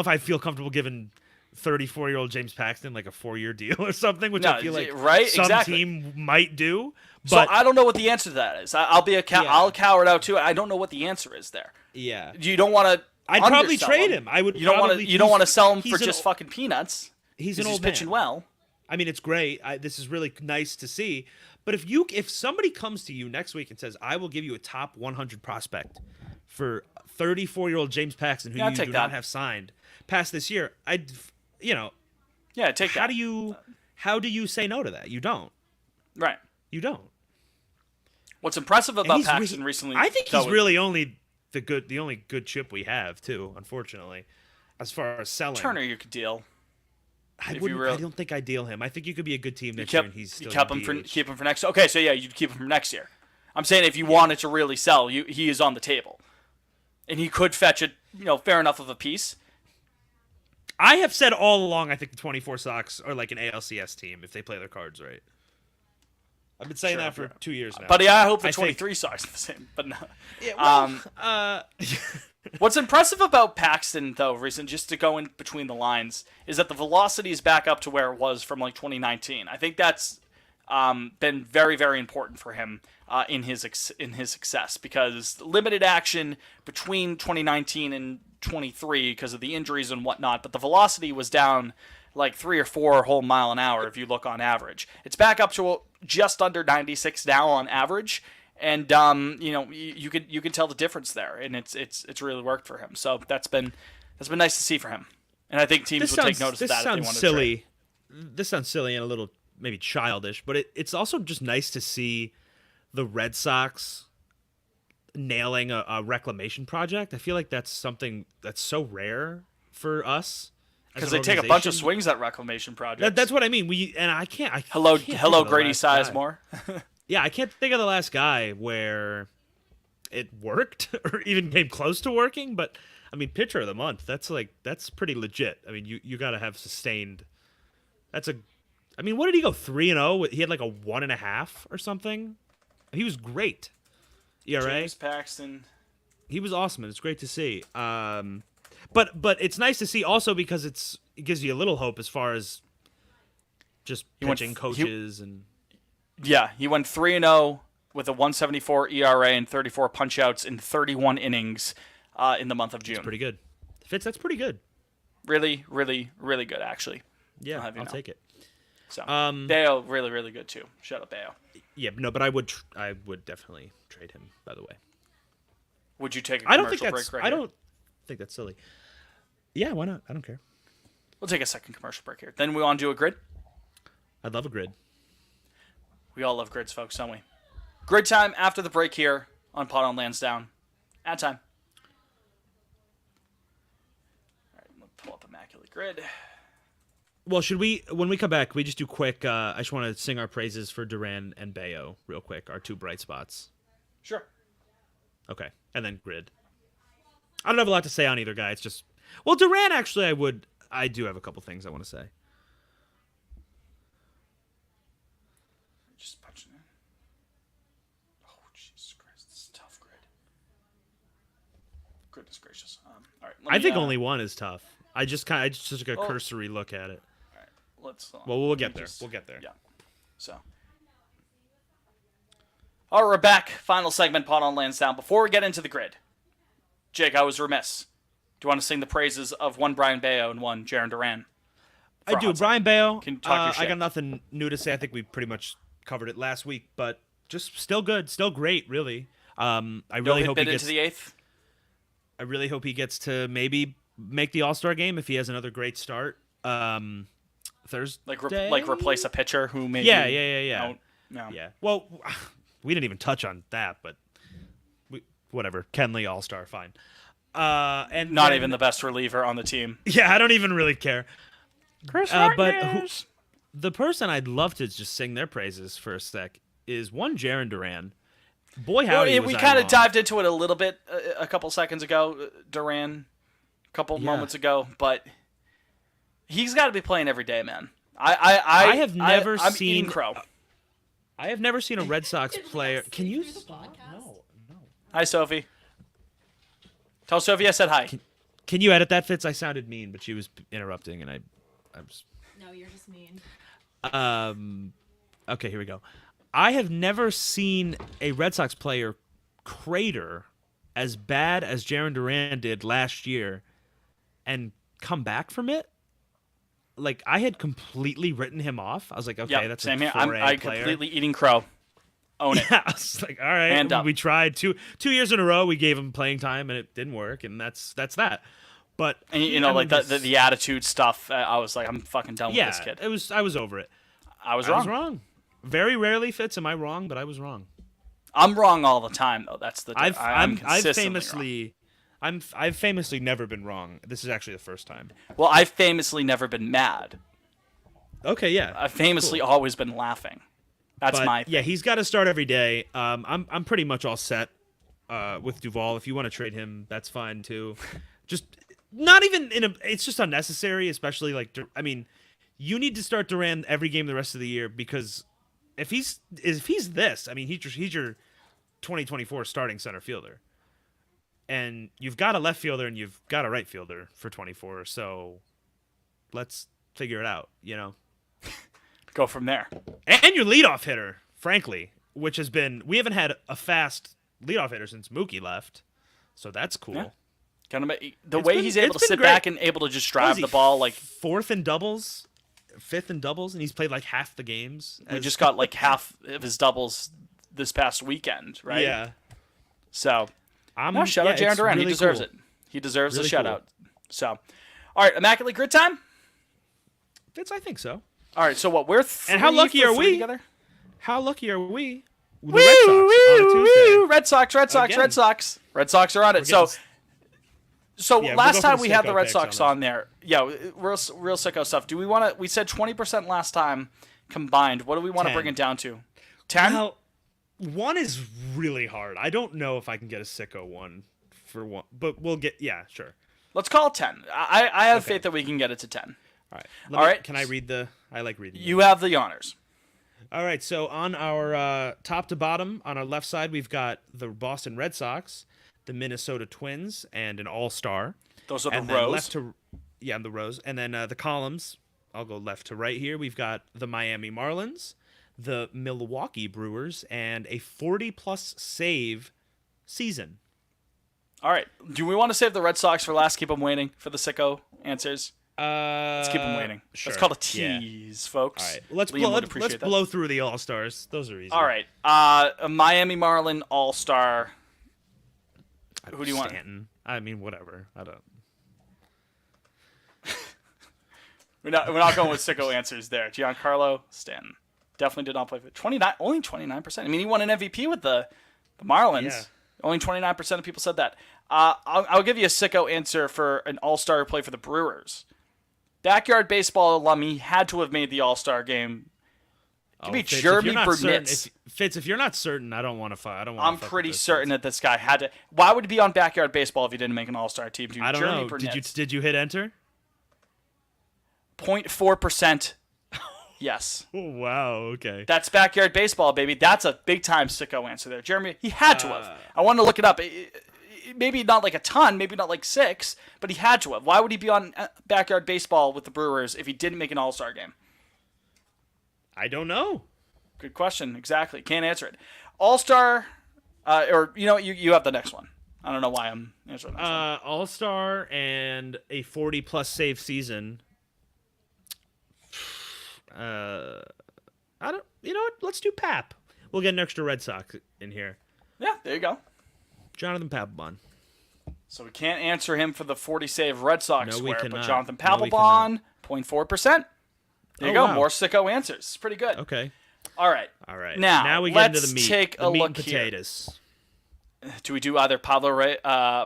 I feel comfortable giving 34-year-old James Paxton a 4-year deal or something, which I feel like right? some Exactly. team might do. So But I don't know what the answer to that is. I'll be I'll cower it out too. I don't know what the answer is there. yeah, You don't want to. I'd probably trade him. I would. You don't want to. You don't want to sell him for he's just fucking peanuts. He's an 'cause old pitching man. well. I mean, it's great. This is really nice to see. But if somebody comes to you next week and says, "I will give you a top 100 prospect for 34-year-old James Paxton, who Yeah, I'd you take do that. not have signed past this year," Yeah, take how that. how do you say no to that? You don't. Right. You don't. What's impressive And about he's Paxton recently? I think though, he's really the only good chip we have too. Unfortunately, as far as selling, Turner. You could deal. I if you don't think I deal him. I think you could be a good team You next year, kept, and he's still you kept in him for DH. keep him for next. Okay, so yeah, you'd keep him for next year. I'm saying if you wanted to really sell, he is on the table, and he could fetch it. Fair enough of a piece. I have said all along, I think the 24 Sox are like an ALCS team if they play their cards right. I've been saying Sure, that for sure. 2 years now. But yeah, I hope the I think- 23 Sox are the same. But no. Yeah, well, What's impressive about Paxton, though, recent, just to go in between the lines, is that the velocity is back up to where it was from 2019. I think that's been very, very important for him in his success, because limited action between 2019 and 23 because of the injuries and whatnot, but the velocity was down 3 or 4 whole mile an hour if you look on average. It's back up to just under 96 now on average. And you can tell the difference there, and it's really worked for him. So that's been nice to see for him, and I think teams would take notice of that if they wanted to trade. This sounds silly and a little maybe childish, but it's also just nice to see the Red Sox nailing a reclamation project. I feel like that's something that's so rare for us because they take a bunch of swings at reclamation projects. That's what I mean. Hello, can't think of the Grady last guy. Sizemore. Yeah, I can't think of the last guy where it worked or even came close to working. But I mean, pitcher of the month. That's pretty legit. I mean, you got to have sustained. I mean, what did he go 3-0? He had like a 1.5 or something. He was great. ERA. James Paxton. He was awesome, and it's great to see. But it's nice to see also because it gives you a little hope as far as just pitching coaches and. Yeah, he went 3-0 with a 1.74 ERA and 34 punchouts in 31 innings in the month of June. That's pretty good. Fitz, that's pretty good. Really, really, really good, actually. Yeah, I'll take it. So, Bayo, really, really good too. Shout out Bayo. Yeah, no, but I would definitely trade him. By the way, would you take a I don't think commercial that's. break right I here? don't think that's silly. Yeah, why not? I don't care. We'll take a second commercial break here. Then we want to do a grid. I'd love a grid. We all love grids, folks, don't we? Grid time after the break here on Pot on Lansdowne. Ad time. All right, let's pull up Immaculate Grid. Well, should we, when we come back, we just do quick, I just want to sing our praises for Duran and Bayo real quick, our two bright spots. Sure. Okay, and then grid. I don't have a lot to say on either guy, it's just, well, Duran, actually, I do have a couple things I want to say. Just punch it in. Oh, Jesus Christ, this is a tough grid. Goodness gracious. All right, I think only one is tough. I just took a cursory look at it. All right, let's. Well, we'll get there. We'll get there. Yeah. So. All right, we're back. Final segment, Pot on Lansdowne. Before we get into the grid, Jake, I was remiss. Do you want to sing the praises of one Brian Bayo and one Jaron Duran? I do. Brian Bayo, Can you talk your shit? I got nothing new to say. I think we pretty much covered it last week, but just still good, still great, really. I really hope he gets into the eighth. I really hope he gets to maybe make the All-Star game if he has another great start. Thursday, like replace a pitcher who maybe. Yeah. No. Yeah. Well, we didn't even touch on that, but whatever. Kenley All-Star, fine. And not then, even the best reliever on the team. Yeah, I don't even really care. Chris but the person I'd love to just sing their praises for a sec is one Jaron Duran. Boy, howdy, we kind of dived into it a little bit a couple seconds ago, Duran, a couple moments ago, but he's got to be playing every day, man. I have never seen eating crow. I have never seen a Red Sox player. Can you? No. Hi, Sophie. Tell Sophie I said hi. Can you edit that, Fitz? I sounded mean, but she was interrupting, and I was. No, you're just mean. Okay, here we go. I have never seen a Red Sox player crater as bad as Jaron Duran did last year and come back from it. Like, I had completely written him off. I was like, okay, that's same a here. 4A I'm player. completely eating crow. Own it. Yeah, I was like, all right. Hand up. We tried two years in a row. We gave him playing time, and it didn't work, and that's that. But and the attitude stuff. I was like, I'm fucking done with this kid. I was over it. I was wrong. Very rarely, Fitz, am I wrong? But I was wrong. I'm wrong all the time, though. That's the. I've famously never been wrong. This is actually the first time. Well, I've famously never been mad. Okay, yeah. I've famously always been laughing. That's my thing. Yeah, he's got to start every day. I'm pretty much all set with Duvall. If you want to trade him, that's fine too. Just not even it's just unnecessary, especially you need to start Duran every game the rest of the year because if he's this, I mean, he's your 2024 starting center fielder. And you've got a left fielder and you've got a right fielder for 24, so let's figure it out, Go from there. And your leadoff hitter, frankly, which has been we haven't had a fast leadoff hitter since Mookie left, so that's cool. Yeah. He's able to sit great. back and able to just drive the ball like fifth in doubles, and he's played like half the games. We just got like half of his doubles this past weekend, right? Yeah. So, shout out Jaron Duran. He deserves it. He deserves a shout out. So, all right, Immaculate Grid time. I think so. All right, so what? We're and how lucky are we together? How lucky are we? The Red Sox on a Tuesday. Red Sox. Red Sox are on it. So last time we had the Red Sox on there. Yeah, real sicko stuff. Do we want to? We said 20% last time combined. What do we want to bring it down to? 10. Well, one is really hard. I don't know if I can get a sicko one for one, but we'll get. Yeah, sure. Let's call it 10. I have faith that we can get it to 10. All right. Can I read I like reading. You have the honors. All right. So on our top to bottom, on our left side, we've got the Boston Red Sox, the Minnesota Twins, and an All-Star. Those are the and rows. The rows. And then the columns, I'll go left to right here. We've got the Miami Marlins, the Milwaukee Brewers, and a 40-plus save season. All right. Do we want to save the Red Sox for last? Keep them waiting for the sicko answers. Let's Keep them waiting. Sure. That's called a Yeah. tease, folks. All right. Let's Liam would appreciate that. blow through the All-Stars. Those are easy. All right. A Miami Marlin All-Star. Who do you want? Stanton. I mean, whatever. I don't. We're not going with sicko answers there. Giancarlo Stanton definitely did not play for 29. Only 29%. I mean, he won an MVP with the Marlins. Yeah. Only 29% of people said that. I'll give you a sicko answer for an All-Star who played for the Brewers. Backyard baseball alum. He had to have made the All-Star game. It could be Fitz, Jeremy Burnitz. Fitz, if you're not certain, I don't want to fight. I don't want. I'm pretty certain that this guy had to. Why would he be on Backyard Baseball if he didn't make an All-Star team? I don't Jeremy know. Burnitz. Did you hit enter? 0.4%. Yes. Oh, wow. Okay. That's Backyard Baseball, baby. That's a big-time sicko answer there. Jeremy, he had to have. I wanted to look it up. Maybe not like a ton, maybe not like 6, but he had to have. Why would he be on Backyard Baseball with the Brewers if he didn't make an All-Star game? I don't know. Good question. Exactly. Can't answer it. All-Star, or you have the next one. I don't know why I'm answering this one. All-Star and a 40-plus save season. I don't. You know what? Let's do Pap. We'll get an extra Red Sox in here. Yeah, there you go. Jonathan Papelbon. So we can't answer him for the 40 save Red Sox No, we square, but cannot. Jonathan No, we Papelbon, 0.4%. There you go. wow. More sicko answers. It's pretty good. Okay. All right. All right. Now we get into let's the meat. take the a meat look and here. potatoes. Do we do either Pablo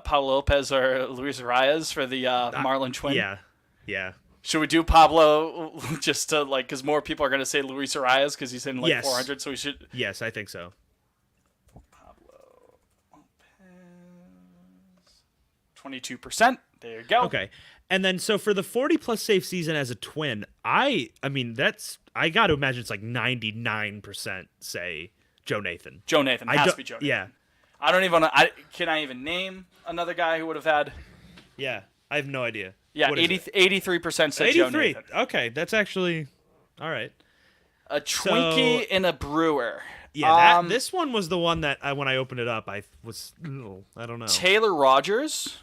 Lopez or Luis Arias for the Marlin twin? Yeah. Yeah. Should we do Pablo just to because more people are going to say Luis Arias because he's in Yes. 400, so we should. Yes, I think so. Pablo Lopez. 22%. There you go. Okay. And then so for the 40-plus save season as a twin, I mean I got to imagine it's like 99% say Joe Nathan. Joe Nathan. Has to be Joe Nathan. Yeah. I don't even can I even name another guy who would have had. Yeah. I have no idea. Yeah, What is it? 83% said Joe 83. Nathan. Okay, that's actually all right. A Twinkie and a Brewer. Yeah, this one was the one that when I opened it up, I was I don't know. Taylor Rogers.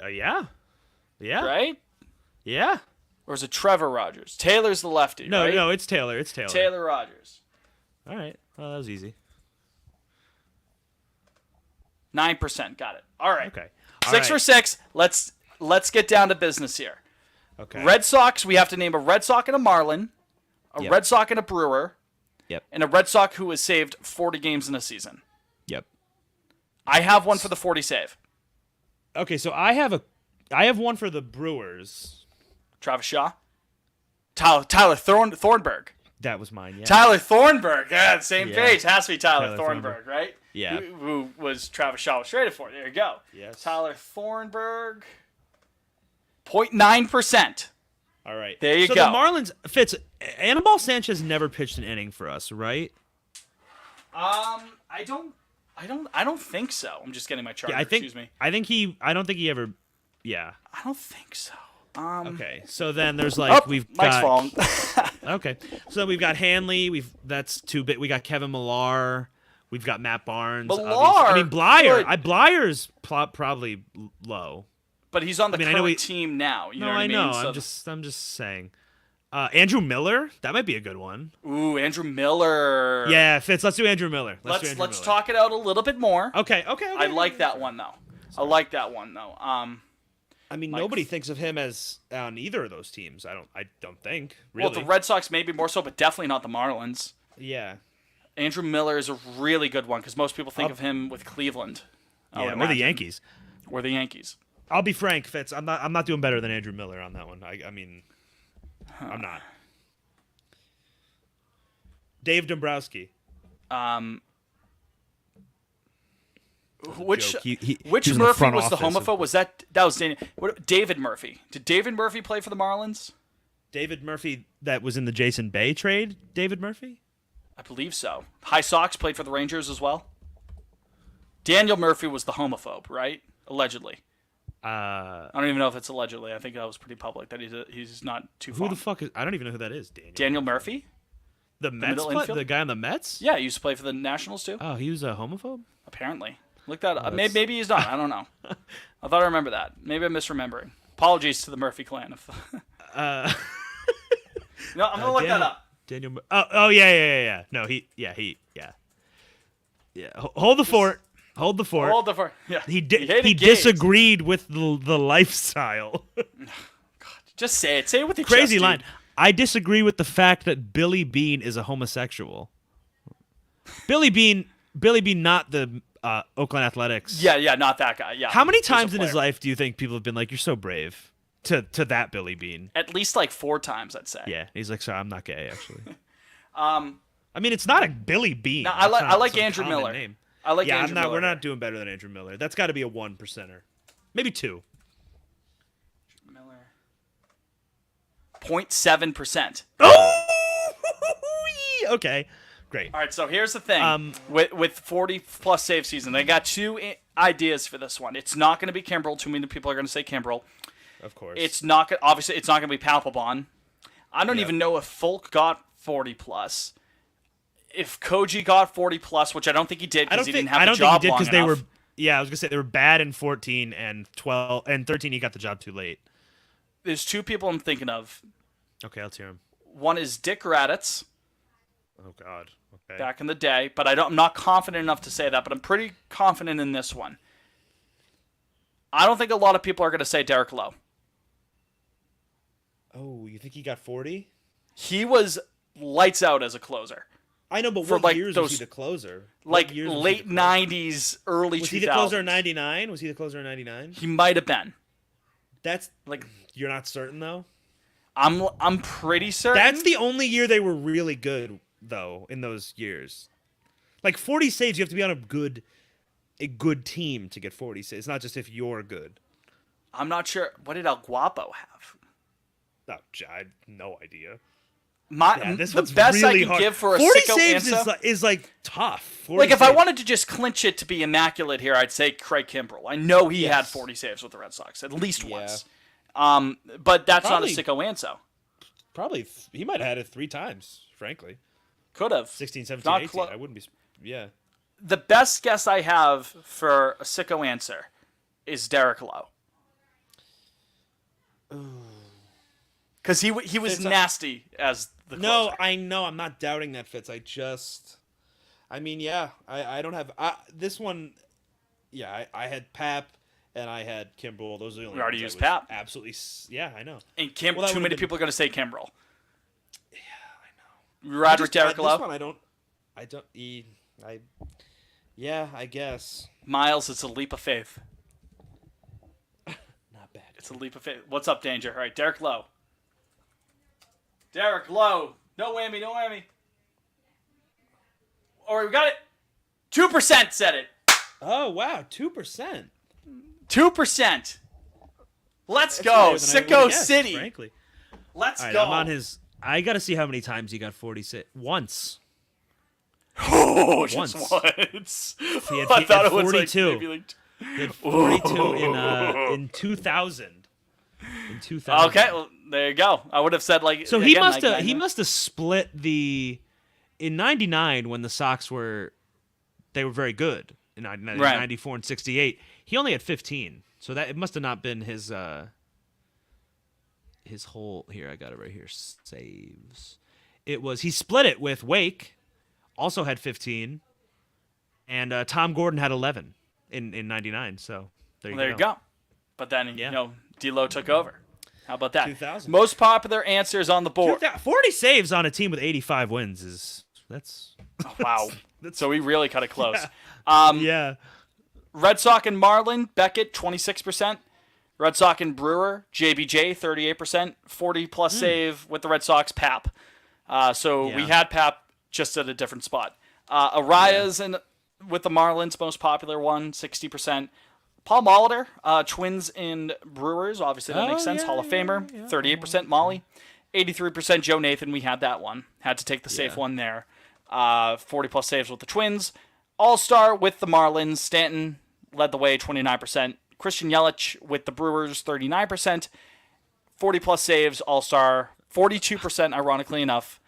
Yeah. Yeah. Right? Yeah. Or is it Trevor Rogers? Taylor's the lefty, No, right? no, it's Taylor. It's Taylor. Taylor Rogers. All right. Well, that was easy. 9%. Got it. All right. Okay. 6 for 6. Let's get down to business here. Okay. Red Sox, we have to name a Red Sox and a Marlin, a Yep. Red Sox and a Brewer, Yep. and a Red Sox who has saved 40 games in a season. Yep. I have one for the 40 save. Okay, so I have one for the Brewers. Travis Shaw. Tyler Thornburg. That was mine. Yeah. Tyler Thornburg. Yeah, same Yeah. page. Has to be Tyler Tyler Thornburg, right? Yeah. Who was Travis Shaw was traded for. There you go. Yes. Tyler Thornburg. 0.9%. All right. There you so go. the Marlins Fitz Anibal Sanchez never pitched an inning for us, right? I don't think so. I'm just getting my chart. Yeah, I think. Excuse me. I don't think he ever. Yeah. I don't think so. Okay. So then there's like we've Mike's got. falling. Okay. So we've got Hanley. That's too big. We got Kevin Millar. We've got Matt Barnes. Millar, obviously. I mean Blyer. good. Blyer's probably low. But he's on the I know current team now. You know what I mean? know. So I'm just saying. Andrew Miller. That might be a good one. Ooh, Andrew Miller. Yeah, Fitz. Let's do Andrew Miller. Let's do Andrew Miller. talk it out a little bit more. Okay. I like that one though. I like that one though. I mean, nobody thinks of him as on either of those teams. I don't think. Really. Well, the Red Sox maybe more so, but definitely not the Marlins. Yeah. Andrew Miller is a really good one because most people think of him with Cleveland. I would Yeah, or the imagine. Yankees. Or the Yankees. I'll be frank, Fitz. I'm not doing better than Andrew Miller on that one. I mean, I'm not. Dave Dombrowski. Which joke. He which was in the Murphy front was the office. homophobe? Was that was David Murphy? Did David Murphy play for the Marlins? David Murphy that was in the Jason Bay trade. David Murphy. I believe so. High Sox played for the Rangers as well. Daniel Murphy was the homophobe, right? Allegedly. I don't even know if it's allegedly. I think that was pretty public that he's not too. Who the fuck is? I don't even know who that is. Daniel Murphy? The Mets, middle infield? the guy on the Mets. Yeah, he used to play for the Nationals too. Oh, he was a homophobe. Apparently, look that up. that's- Maybe he's not. I don't know. I thought I remember that. Maybe I'm misremembering. Apologies to the Murphy clan. Uh, No, I'm gonna look that up. Daniel. Oh yeah. No, yeah. Hold the fort. Hold the fort. Hold the fort. Yeah. He hated gays. disagreed with the lifestyle. Just say it. Say it with your Crazy chest, line. dude. I disagree with the fact that Billy Bean is a homosexual. Billy Bean, not the Oakland Athletics. Yeah, not that guy. Yeah. How many He was a times in his player. life do you think people have been like, "You're so brave," to that Billy Bean? At least like 4 times, I'd say. Yeah, he's like, "Sorry, I'm not gay, actually." Um, I mean, it's not a Billy Bean. No, I It's like not like some Andrew common Miller. name. I like Yeah, Andrew Miller. we're not doing better than Andrew Miller. That's got to be a 1%er, maybe 2. Miller. 0.7%. Oh, okay, great. All right, so here's the thing. With 40 plus save season, they got 2 ideas for this one. It's not going to be Kimbrel. Too many people are going to say Kimbrel. Of course, It's not obviously it's not going to be Papelbon. I don't Yep. even know if Folk got 40 plus. If Koji got 40 plus, which I don't think he did because he didn't have I the don't think job he did long they enough. were. Yeah, I was gonna say they were bad in 14 and 12 and 13. He got the job too late. There's 2 people I'm thinking of. Okay, let's hear him. One is Dick Raditz Oh God. Okay. back in the day, but I'm not confident enough to say that, but I'm pretty confident in this one. I don't think a lot of people are going to say Derek Lowe. Oh, you think he got 40? He was lights out as a closer. I know, but For, what like, years those- was he the closer? What Like years was he late the closer? 90s, early 2000s. Was he the closer in 99? Was he the closer in 99? He might have been. That's Like you're not certain though. I'm pretty certain. That's the only year they were really good though. In those years, like 40 saves, you have to be on a good team to get 40 saves. It's not just if you're good. I'm not sure. What did El Guapo have? Oh, I had no idea. My This the one's best really I can hard. give for a 40 sicko saves answer. is like tough. 40 Like if I saves. wanted to just clinch it to be immaculate here, I'd say Craig Kimbrell. I know he had Yes. 40 saves with the Red Sox at least Yeah. once. But that's Probably- not a sicko answer. Probably he might have had it 3 times. Frankly, Could have 16, 17, Not 18. clo- I wouldn't be. Yeah. The best guess I have for a sicko answer is Derek Lowe. Because he was Fitz, nasty as the No, closer. I know. I'm not doubting that Fitz. I mean, yeah. I don't have this one. Yeah, I had Pap and I had Kimbrel. Those are the only. We already ones I used was Pap. Absolutely. Yeah, I know. And Well, that too would've many been- people are going to say Kimbrell. Yeah, I know. You ride with Just- Derek Lowe? This one, I don't. Yeah, I guess. Miles, it's a leap of faith. Not bad. It's a leap of faith. What's up, Danger? All right, Derek Lowe. Derek Lowe. No whammy, no whammy. All right, we got it. 2% said it. Oh wow, 2%. 2%. Let's That's go. higher than I would've Sicko guessed, City. Frankly. Let's All right, go. I'm on his. I gotta see how many times he got 46. Once. Oh, just Once. once. He had, I he thought had it was 42. like maybe like He had 42 in 2000. In 2000. Okay, well, there you go. I would have said like So he again, must like, have split in 99 when the Sox they were very good in 99, Right. 94 and 68. He only had 15. So that it must have not been his whole here I got it right here saves. It was he split it with Wake, also had 15, and Tom Gordon had 11 in 99. So there There you go. But then Yeah. D'Lo took over. How about that? 2000. Most popular answers on the board. 40 saves on a team with 85 wins that's Wow. So we really cut it close. yeah. Red Sox and Marlin, Beckett, 26%. Red Sox and Brewer, JBJ, 38%. 40-plus save with the Red Sox, Pap. So we Yeah. had Pap just at a different spot. Arias with the Marlins, most popular one, 60%. Paul Molitor, Twins and Brewers, obviously that makes sense. yeah, Hall of Famer, 38%. Molly, 83%. Joe Nathan, we had that one. Had to take the safe one there. 40-plus saves with the Twins. All-Star with the Marlins. Stanton led the way, 29%. Christian Yelich with the Brewers, 39%. 40-plus saves, All-Star, 42%, ironically enough.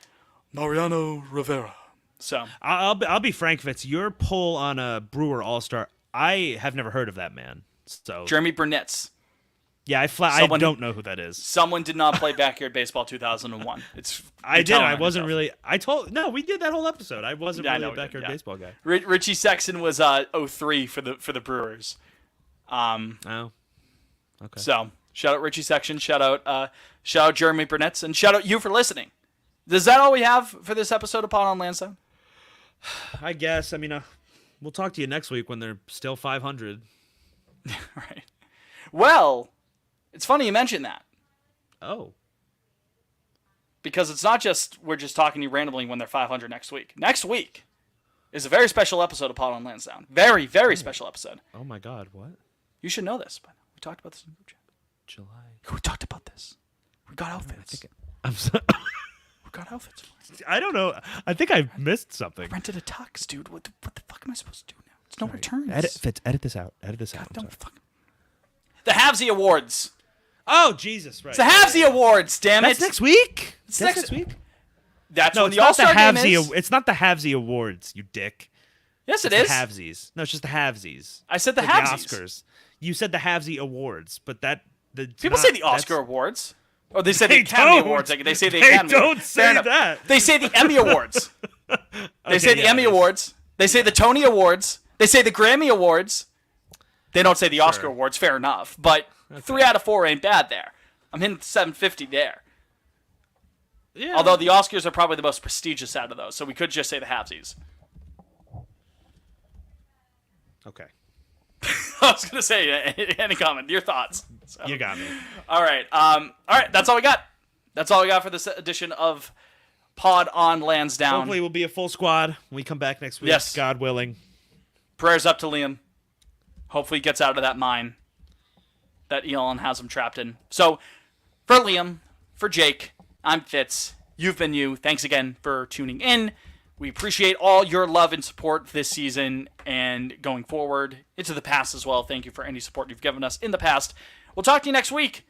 Mariano Rivera. So I'll be frank, Fitz. Your poll on a Brewer All-Star, I have never heard of that man. So Jeremy Burnett's. yeah, I don't know who that is. Someone did not play Backyard Baseball 2001. I did. I wasn't really. No, we did that whole episode. I wasn't Yeah, I really know a we did, backyard yeah. baseball guy. Richie Sexton was 03 for the Brewers. Oh, okay. So shout out Richie Sexton. Shout out Jeremy Burnett's, and shout out you for listening. Is that all we have for this episode of Pod on Lansdowne? I guess. I mean, we'll talk to you next week when they're still 500. Right. Well, it's funny you mention that. Oh. Because it's not just we're just talking to you randomly when they're 500 next week. Next week is a very special episode of Pod on Lansdowne. Very, very special episode. Oh my God! What? You should know this, but we talked about this in the group chat. July. We talked about this. We got outfits. I'm so. We got outfits for it. I don't know. I think I missed something. Rented a tux, dude. What the fuck am I supposed to do now? It's no returns. Edit this out. Edit this out. God, don't fuck. The Havsy Awards. Oh Jesus! Right. It's the Havsy Awards. Damn That's it. next week. It's That's next week. That's No, when it's the not All-Star game Havsy. is. It's not the Havsy Awards. You dick. Yes, it It's is. the Havsies. No, it's just the Havsies. I said the Like Havsies. The Oscars. You said the Havsy Awards, but People say the Oscar Awards. Or they say the They Academy don't. Awards. Like, they say the They Academy don't Awards. say Fair enough. that. They say the Emmy Awards. They say the yeah, Emmy they- Awards. They say the Tony Awards. They say the Grammy Awards. They don't say the Oscar Awards. Fair enough. But 3 out of 4 ain't bad there. I'm hitting 750 there. Yeah. Although the Oscars are probably the most prestigious out of those, so we could just say the Havsies. Okay. I was gonna say any comment, your thoughts. So. You got me. All right. That's all we got. That's all we got for this edition of Pod on Lansdowne. Hopefully, we'll be a full squad when we come back next week. Yes. God willing. Prayers up to Liam. Hopefully, he gets out of that mine that Elon has him trapped in. So, for Liam, for Jake, I'm Fitz. You've been you. Thanks again for tuning in. We appreciate all your love and support this season and going forward into the past as well. Thank you for any support you've given us in the past. We'll talk to you next week.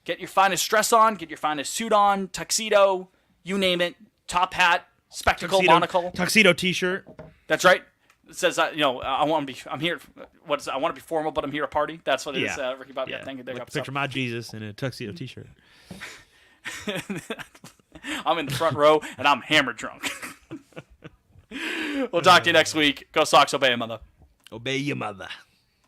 Get your finest dress on. Get your finest suit on. Tuxedo. You name it. Top hat. Spectacle. Monocle. Tuxedo T-shirt. That's right. It says, I want to be. I'm here. What is it? I want to be formal, but I'm here to party. That's what it is. Ricky Bobby. Yeah. Thank you. There you go. Picture my Jesus in a tuxedo T-shirt. I'm in the front row and I'm hammered drunk. We'll talk to you next week. Go Sox, obey your mother. Obey your mother.